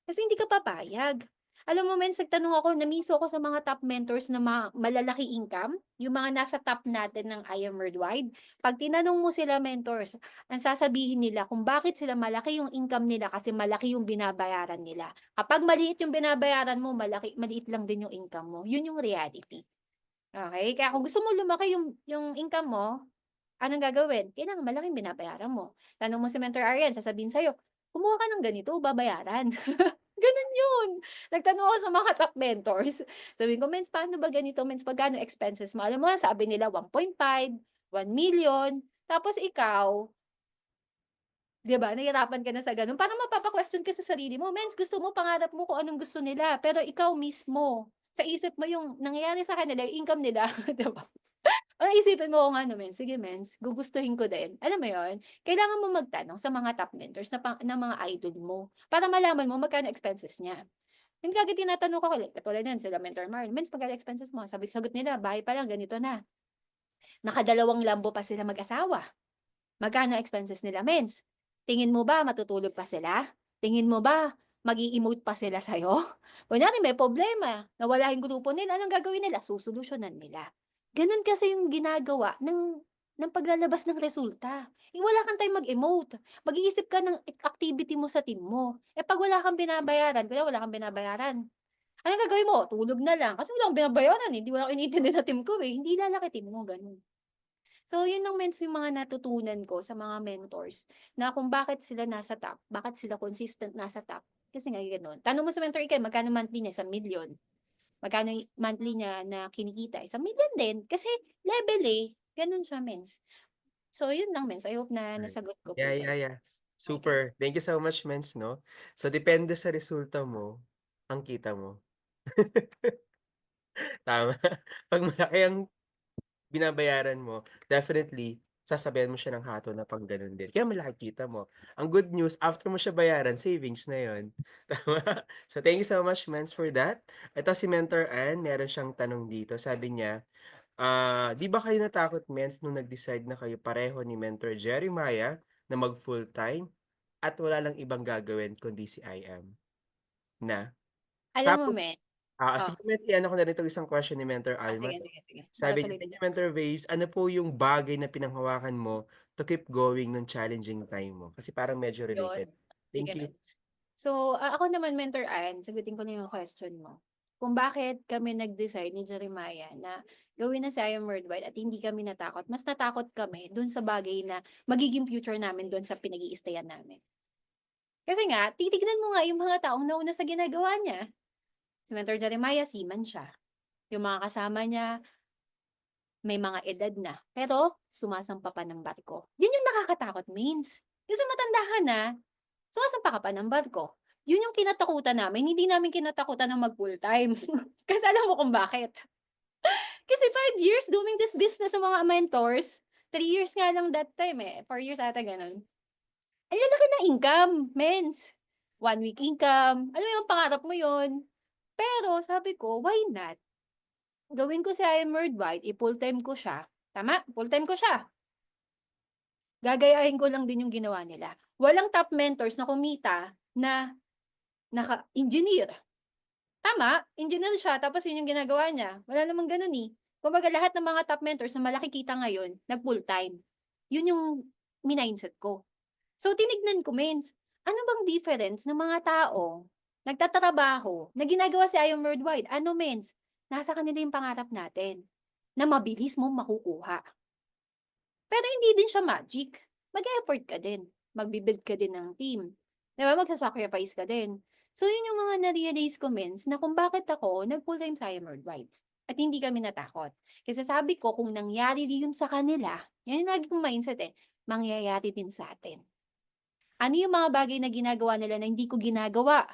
Kasi hindi ka papayag. Alam mo mens, nagtanong ako, namiso ako sa mga top mentors na malalaki income, yung mga nasa top natin ng IM Worldwide. 'Pag tinanong mo sila mentors, ang sasabihin nila kung bakit sila malaki yung income nila kasi malaki yung binabayaran nila. Kapag maliit yung binabayaran mo, maliit lang din yung income mo. Yun yung reality. Okay? Kaya kung gusto mo lumaki yung income mo, anong gagawin? Kailangan malaking binabayaran mo. Tanong mo si Mentor Arian, sasabihin sa'yo, "Kumuha ka ng ganito, babayaran." Gano'n 'yun. Nagtanong ako sa mga top mentors, sabihin ko, "Mens, paano ba ganito, Mens, magkano expenses mo?" Alam mo sabi nila 1.5, 1,000,000, tapos ikaw, 'di ba, nahirapan ka na sa gano'n. Parang mapapa-question ka sa sarili mo, Mens, gusto mo, pangarap mo kung anong gusto nila, pero ikaw mismo, sa isip mo yung nangyayari sa kanila, yung income nila, 'di ba? Isipin mo, "Oo nga 'no, Mens, sige Mens, gugustuhin ko din." Alam mo 'yun? Kailangan mo magtanong sa mga top mentors na mga idol mo, para malaman mo magkano expenses niya. Yun kaagad tinatanong ko, katulad niyan sila Mentor Marl, "Mens, magkano expenses mo?" Sagot nila, "Bahay pa lang ganito na." Nakadalawang lambo pa sila mag-asawa. Magkano expenses nila, Mens? Tingin mo ba matutulog pa sila? Tingin mo ba mag-i-emote pa sila sa'yo? Kunyari may problema, nawala yung grupo nila, anong gagawin nila? Susolusyunan nila. Gano'n kasi yung ginagawa ng paglalabas ng resulta. Eh, wala kang time mag-emote. Mag-iisip ka ng activity mo sa team mo. Eh, 'pag wala kang binabayaran, kunyari wala kang binabayaran, anong gagawin mo? Tulog na lang kasi wala akong binabayaran, eh, hindi wala akong iniintindi na team ko, eh. Hindi lalaki team mo, gano'n. So, yun lang mens yung mga natutunan ko sa mga mentors na kung bakit sila nasa top, bakit sila consistent nasa top, kasi nga gano'n. Tanong mo sa mentor Ikay magkano monthly niya, 1,000,000. Magkano yung monthly niya na kinikita, 1,000,000 din kasi level, eh, gano'n siya mens. So yun lang mens, I hope na Right. nasagot ko po Yeah, siya. yeah, yeah. Okey. Super. Thank you so much, Mens, 'no? So, depende sa resulta mo, ang kita mo. Tama. 'Pag malaki ang binabayaran mo, definitely sasabihan mo siya ng hato na pang gano'n din, kaya malaki kita mo. Ang good news, after mo siya bayaran, savings na 'yun, tama? So, thank you so much, Mens, for that. Ito si Mentor Ann, meron siyang tanong dito, sabi niya, 'di ba kayo natakot, Mens, nung nag-decide na kayo pareho ni Mentor Jeremiah na mag-full-time at wala lang ibang gagawin kundi si IM na? Alam mo Tapos men oh, sige, Mens, i-ano ko na rin 'tong isang question ni Mentor Alma sige, 'no. sige, sige. Sabi niya, Matutuloy mo "Thank you, lang. Mentor Waves. Ano po yung bagay na pinanghawakan mo to keep going nung challenging time mo?" Kasi parang medyo Yun, related. sige Thank you. men. So, ako naman Mentor Ann, sagutin ko na yung question mo. Kung bakit kami nag-decide ni Jeremiah na gawin na si I Am Worldwide at hindi kami natakot, mas natakot kami dun sa bagay na magiging future namin dun sa pinag-i-stayan namin. Kasi nga, titignan mo nga yung mga taong nauna sa ginagawa niya. Si Mentor Jeremiah, seaman siya. Yung mga kasama niya, may mga edad na, pero sumasampa pa ng barko. Yun yung nakakatakot, Mains. Kasi matanda ka na, sumasampa ka pa ng barko. Yun yung kinatakutan namin, hindi namin kinatakutan na mag-full-time. Kasi alam mo kung bakit? Kasi 5 years doing this business sa mga mentors, 3 years nga lang that time eh, 4 years ata gano'n. Ang lalaki ng income, mens. 1 week income, alam mo yung pangarap mo yun. Pero sabi ko, why not? Gawin ko si I Am Worldwide, i-full-time ko siya, tama? Full-time ko siya. Gagayahin ko lang din yung ginawa nila. Walang top mentors na kumita na naka-engineer. Tama, engineer siya tapos yun yung ginagawa niya. Wala namang gano'n, eh. Kumbaga lahat ng mga top mentors na malaki kita ngayon, nag-full-time. Yun yung mindset ko. So tinignan ko, mens, ano bang difference ng mga taong nagtatrabaho na ginagawa si I Am Worldwide? Ano, mens, nasa kanila yung pangarap natin na mabilis mong makukuha. Pero hindi din siya magic. Mag-e-effort ka din, magbi-build ka din ng team, 'di ba, magsa-sacrifice ka din. So yun yung mga na-realize ko mens na kung bakit ako nag-full-time Scion Worldwide at hindi kami natakot. Kasi sabi ko kung nangyari yun sa kanila, yan yung lagi kong mindset, eh, mangyayari din sa atin. Ano yung mga bagay na ginagawa nila na hindi ko ginagawa?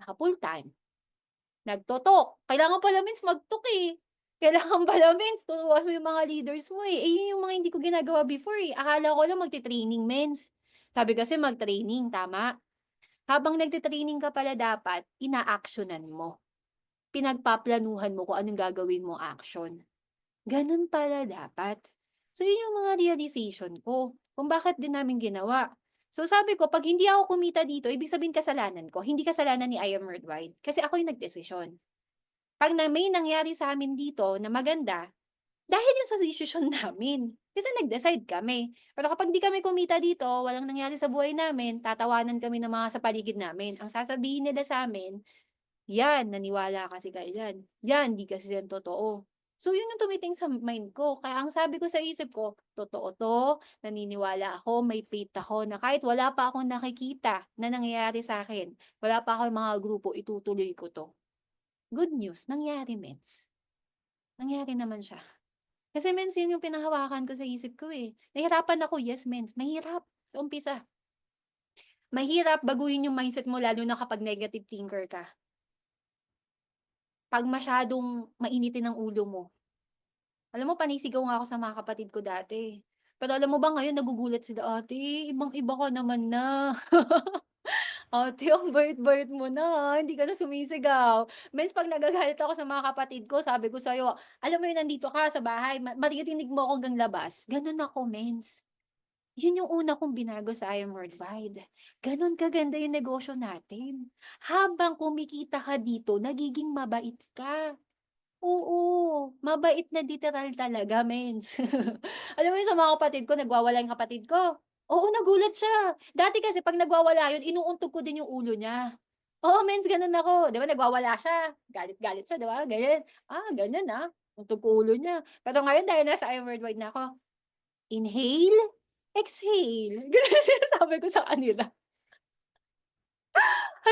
Naka-full-time. Nagtotalk, kailangan pala means mag-talk, eh. Kailangan pala means turuan mo yung mga leaders mo, eh. Eh, yun yung mga hindi ko ginagawa before, eh. Akala ko lang magte-training mens. Sabi kasi mag-training, tama? Habang nagte-training ka pala dapat ina-aksiyunan mo. Pinagpaplanuhan mo kung anong gagawin mong action. Gano'n pala dapat. So, yun yung mga realization ko kung bakit din namin ginawa. So, sabi ko 'pag hindi ako kumita dito ibig sabihin kasalanan ko, hindi kasalanan ni I Am Worldwide kasi ako yung nagdesisyon. 'Pag na may nangyari sa amin dito na maganda, dahil yun sa desisyon namin. Kasi nag-decide kami. Pero kapag 'di kami kumita dito, walang nangyari sa buhay namin, tatawanan kami ng mga sa paligid namin. Ang sasabihin nila sa'min, "Yan, naniwala kasi kayo diyan. Yan, 'di kasi yan totoo." So yun yung tumiting sa mind ko. Kaya ang sabi ko sa isip ko, "Totoo 'to, naniniwala ako, may faith ako na kahit wala pa akong nakikita na nangyayari sa'kin, wala pa akong mga grupo, itutuloy ko 'to." Good news, nangyari mens. Nangyari naman siya. Kasi mens yun yung pinahawakan ko sa isip ko, eh. Nahirapan ako, yes mens, mahirap sa umpisa. Mahirap baguhin yung mindset mo lalo na kapag negative thinker ka. 'Pag masyadong mainitin ang ulo mo. Alam mo panisigaw nga ako sa mga kapatid ko dati. Pero alam mo ba ngayon nagugulat sila, "Ate, ibang-iba ka naman na. Ate, ang bait-bait mo na, hindi ka na sumisigaw." Mens 'pag nagagalit ako sa mga kapatid ko sabi ko sa'yo, alam mo yun nandito ka sa bahay maririnig mo ako hanggang labas, gano'n ako mens. Yun yung una kong binago sa I Am Worldwide. Gano'n kaganda yung negosyo natin. Habang kumikita ka dito nagiging mabait ka. Oo, mabait na literal talaga mens. Alam mo yun sa mga kapatid ko nagwawala yung kapatid ko. Oo, nagulat siya. Dati kasi 'pag nagwawala yun inuuntog ko din yung ulo niya. Oo, mens gano'n ako. 'Di ba nagwawala siya, galit-galit siya 'di ba, ganyan. Ganyan, untog ko ulo niya. Pero ngayon dahil nasa I Am Worldwide na ako, inhale, exhale, gano'n yung sinasabi ko sa kanila.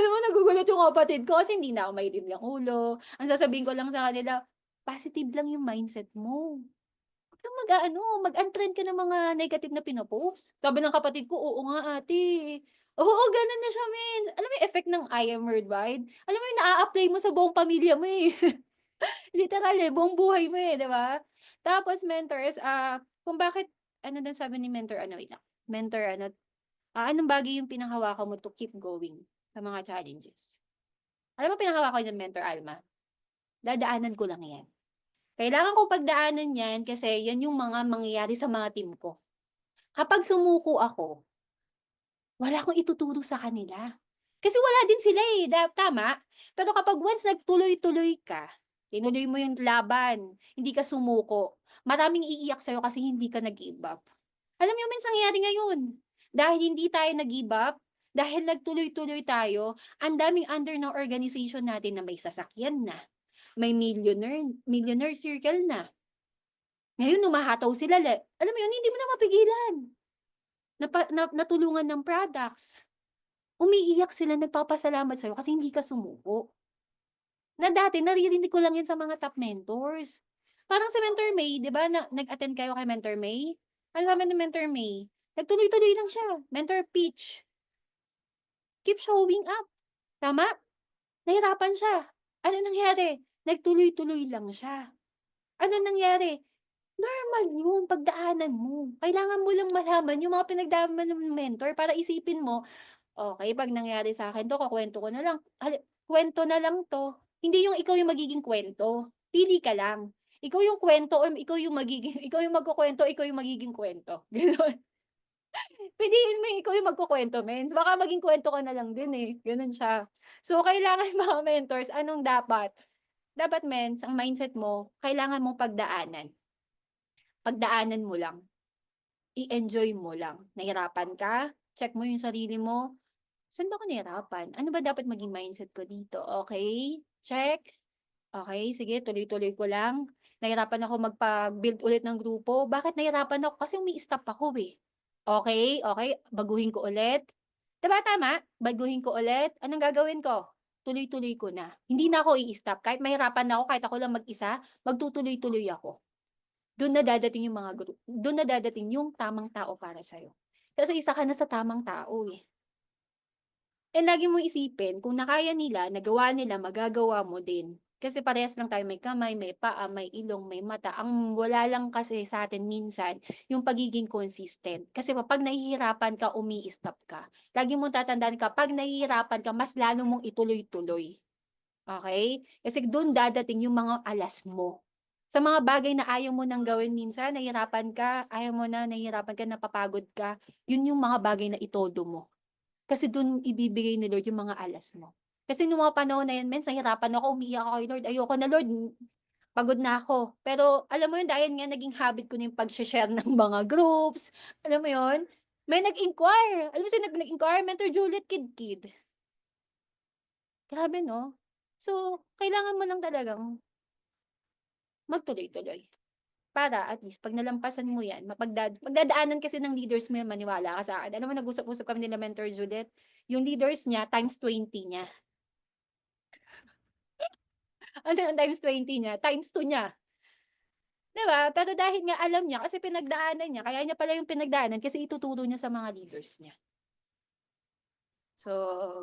Alam mo nagugulat yung kapatid ko kasi hindi na ako mainit ng ulo. Ang sasabihin ko lang sa kanila, positive lang yung mindset mo. Huwag kang mag-aano, mag-unfriend ka ng mga negative na pino-post. Sabi ng kapatid ko, "Oo nga ate." Oo, gano'n na siya men. Alam mo yung effect ng I am worldwide? Alam mo yung naa-apply mo sa buong pamilya mo, eh. Literal, eh, buong buhay mo, eh, 'di ba? Tapos mentors, kung bakit ano daw sabi ni mentor ano, wait lang, mentor ano, anong bagay yung pinanghawakan mo to keep going sa mga challenges? Alam mo pinanghawakan ko ng mentor Alma, dadaanan ko lang 'yan. Kailangan kong pagdaanan 'yan kasi 'yan yung mga mangyayari sa mga team ko. Kapag sumuko ako, wala akong ituturo sa kanila. Kasi wala din sila, eh, tama? Pero kapag once nagtuloy-tuloy ka, tinuloy mo yung laban, hindi ka sumuko, maraming iiyak sa'yo kasi hindi ka nag-give up. Alam niyo minsan nangyayari ngayon, dahil hindi tayo nag-give up, dahil nagtuloy-tuloy tayo, ang daming under ng organization natin na may sasakyan na, may millionaire circle na. Ngayon humahataw sila alam mo yun, hindi mo na mapigilan. Natulungan ng products. Umiiyak sila, nagpapasalamat sa'yo kasi hindi ka sumuko. Na dati naririnig ko lang 'yan sa mga top mentors. Parang si Mentor May, 'di ba nag-attend kayo kay Mentor May? Ano sabi ni Mentor May? Nagtuloy-tuloy lang siya. Mentor Peach, keep showing up, tama? Nahirapan siya. Ano nangyari? Nagtuloy-tuloy lang siya. Ano nangyari? Normal 'yun, pagdaanan mo. Kailangan mo lang malaman yung mga pinagdaanan ng mentor para isipin mo, okey 'pag nangyari sa'kin 'to kukuwento ko na lang, kuwento na lang 'to. Hindi yung ikaw yung magiging kuwento, pili ka lang. Ikaw yung kuwento or ikaw yung magiging ikaw yung magkukuwento, ikaw yung magiging kuwento, gano'n. Piliin mo yung ikaw yung magkukuwento mens, baka maging kuwento ka na lang din, eh, gano'n siya. So, kailangan mga mentors anong dapat? Dapat mens ang mindset mo kailangan mong pagdaanan, pagdaanan mo lang, i-enjoy mo lang. Nahirapan ka, check mo yung sarili mo. Saan ba ako nahirapan? Ano ba dapat maging mindset ko dito? Okay, check. Okay, sige tuloy-tuloy ko lang. Nahirapan ako magpag-build ulit ng grupo. Bakit nahirapan ako? Kasi umi-stop ako, eh. Okay, okay, baguhin ko ulit. 'Di ba tama? Baguhin ko ulit. Anong gagawin ko? Tuloy-tuloy ko na. Hindi na ako i-stop. Kahit mahirapan na ako, kahit ako lang mag-isa, magtutuloy-tuloy ako. Dun na dadating yung tamang tao para sa'yo. Kasi isa ka na sa tamang tao, eh. Lagi mong isipin kung na kaya nila, nagawa nila, magagawa mo din. Kasi parehas lang tayo may kamay, may paa, may ilong, may mata. Ang wala lang kasi sa'tin minsan yung pagiging consistent. Kasi kapag nahihirapan ka, umi-stop ka. Lagi mong tatandaan kapag nahihirapan ka, mas lalo mong ituloy-tuloy. Okey? Kasi dun dadating yung mga alas mo. Sa mga bagay na ayaw mo ng gawin minsan, nahihirapan ka, ayaw mo na, nahihirapan ka, napapagod ka, yun yung mga bagay na itodo mo. Kasi dun ibibigay ni Lord yung mga alas mo. Kasi nung mga panahon na yun mens nahirapan ako, umiiyak ako kay Lord, "Ayoko na Lord, pagod na ako." Pero alam mo yun dahil nga naging habit ko na yung pag-she-share ng mga groups, alam mo yun? May nag-inquire, alam mo sino nag-inquire? Mentor Juliet Kidkid. Grabe 'no? So, kailangan mo lang talagang magtuloy-tuloy. Para at least 'pag nalampasan mo 'yan magdadaanan kasi ng leaders mo 'yan maniwala ka sa'kin. Alam mo nag-usap-usap kami nila Mentor Judith, yung leaders niya times 20 niya. Ano yung times 20 niya? Times 2 niya, 'di ba? Pero dahil nga alam niya kasi pinagdaanan niya, kaya niya pala yung pinagdaanan kasi ituturo niya sa mga leaders niya. So,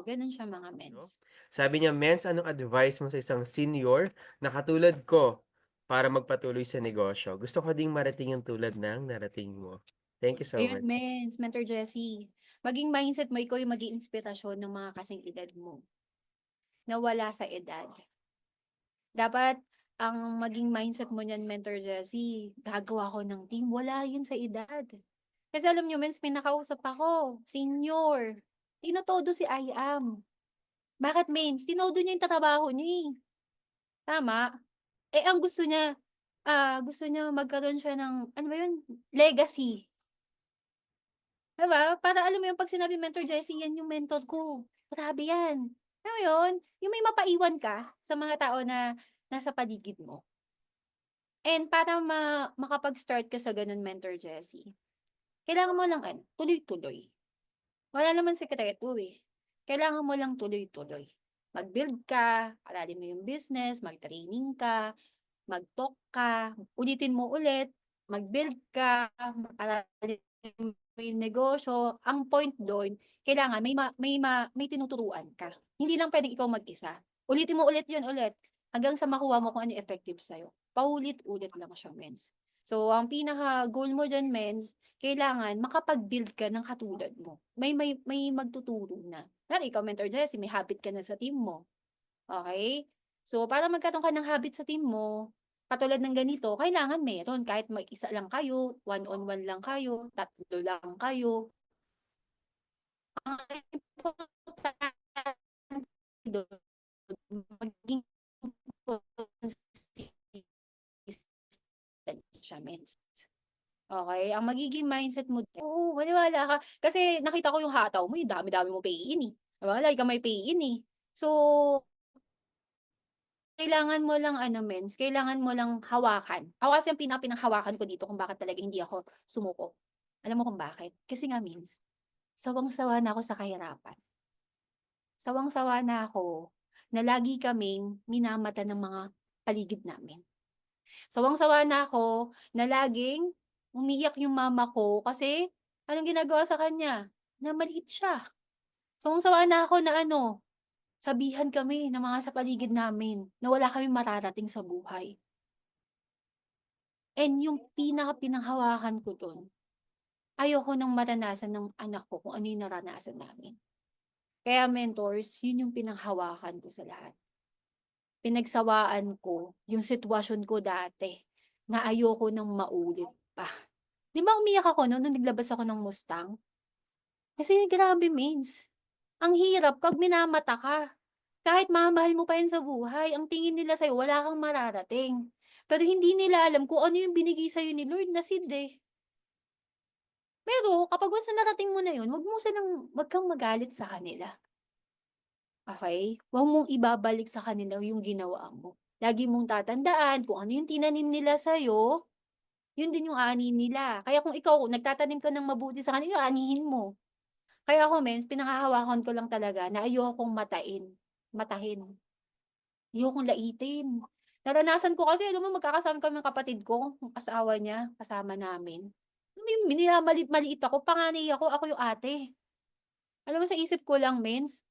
gano'n siya mga mens. 'no? Sabi niya, "Mens, anong advice mo sa isang senior na katulad ko para magpatuloy sa negosyo? Gusto ko ding marating yung tulad ng narating mo." Thank you so Ayun much. mens, Mentor Jessie, maging mindset mo ikaw yung maging inspirasyon ng mga kasing edad mo, na wala sa edad. Dapat ang maging mindset mo niyan Mentor Jessie, gagawa ako ng team, wala yun sa edad. Kasi alam niyo mens may nakausap ako, senior, tinotodo si I-am. Bakit mens? Tinodo niya yung trabaho niya, eh, tama? Eh, ang gusto niya magkaroon siya ng ano ba yun, legacy, 'di ba? Para alam mo yun 'pag sinabi Mentor Jessie, yan yung mentor ko, grabe yan. Alam mo yun? Yung may mapaiwan ka sa mga tao na nasa paligid mo. And para makapag-start ka sa gano'n Mentor Jessie, kailangan mo lang ano, tuloy-tuloy. Wala namang sikreto, eh. kailangan mo lang tuloy-tuloy. Mag-build ka, aralin mo yung business, mag-training ka, mag-talk ka, ulitin mo ulit, mag-build ka, aralin mo yung negosyo. Ang point do'n, kailangan may tinuturuan ka. Hindi lang puwedeng ikaw mag-isa. Ulitin mo ulit 'yun ulit, hanggang sa makuha mo kung ano yung effective sa'yo. Paulit-ulit lang siya, mens. So, ang pinaka-goal mo diyan, mens, kailangan makapag-build ka ng katulad mo. May magtuturo na. Kunwari ikaw, Mentor Jessie, may habit ka na sa team mo, okey? So, para magkaroon ka ng habit sa team mo, katulad ng ganito, kailangan meron kahit mag-isa lang kayo, one on one lang kayo, tatlo lang kayo. Ang importante dun maging consistent siya, mens. Okey, ang magiging mindset mo, oo, maniwala ka. Kasi nakita ko yung hataw mo, yung dami-dami mong pay-in, eh. 'Di ba, lagi kang may pay-in, eh. So, kailangan mo lang ano, mens, kailangan mo lang hawakan. Ako kasi ang pinanghawakan ko dito kung bakit talaga hindi ako sumuko. Alam mo kung bakit? Kasi nga, mens, sawang-sawa na ako sa kahirapan. Sawang-sawa na ako na lagi kaming minamata ng mga paligid namin. Sawang-sawa na ako na laging umiiyak yung mama ko kasi anong ginagawa sa kanya? Na maliit siya. Sawang-sawa na ako na ano, sabihan kami ng mga sa paligid namin na wala kaming mararating sa buhay. And yung pinaka-pinanghawakan ko dun, ayoko nang maranasan ng anak ko kung ano yung naranasan namin. Kaya, mentors, yun yung pinanghawakan ko sa lahat. Pinagsawaan ko yung sitwasyon ko dati na ayoko nang maulit pa. 'Di ba umiyak ako nung naglabas ako ng Mustang? Kasi grabe, mins, ang hirap 'pag minamata ka. Kahit mahal-mahal mo pa 'yan sa buhay, ang tingin nila sa'yo wala kang mararating. Pero hindi nila alam kung ano yung binigay sa'yo ni Lord na seed, eh. Pero kapag once na narating mo na yun, 'wag kang magalit sa kanila, okey? Huwag mong ibabalik sa kanila yung ginawa mo. Lagi mong tatandaan kung ano yung tinanim nila sa'yo, yun din yung ani nila. Kaya kung ikaw nagtatanim ka ng mabuti sa kanila, aanihin mo. Kaya ako, mens, pinanghahawakan ko lang talaga na ayokong matahin, ayokong laitin. Naranasan ko kasi, alam mo, magkakasama kami ng kapatid ko, yung asawa niya, kasama namin. Alam mo yung maliit ako, panganay ako, ako yung ate. Alam mo, sa isip ko lang, mens,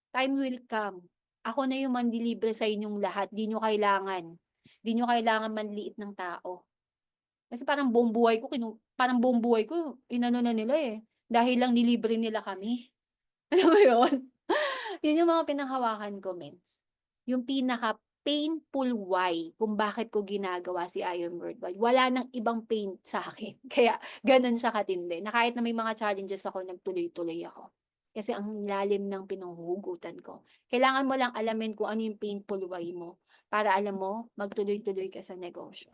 time will come. Ako na yung manlilibre sa inyong lahat, 'di niyo kailangan. 'Di niyo kailangan manliit ng tao. Kasi parang buong buhay ko inano na nila, eh, dahil lang nilibre nila kami. Alam mo yun? Yun yung mga pinanghawakan ko, mens. Yung pinaka-painful why kung bakit ko ginagawa si Ion Worldwide. Wala ng ibang pain sa'kin. Kaya gano'n siya katindi na kahit na may mga challenges ako, nagtuloy-tuloy ako. Kasi ang lalim ng pinuhugutan ko. Kailangan mo lang alamin kung ano yung painful why mo para alam mo, magtuloy-tuloy ka sa negosyo.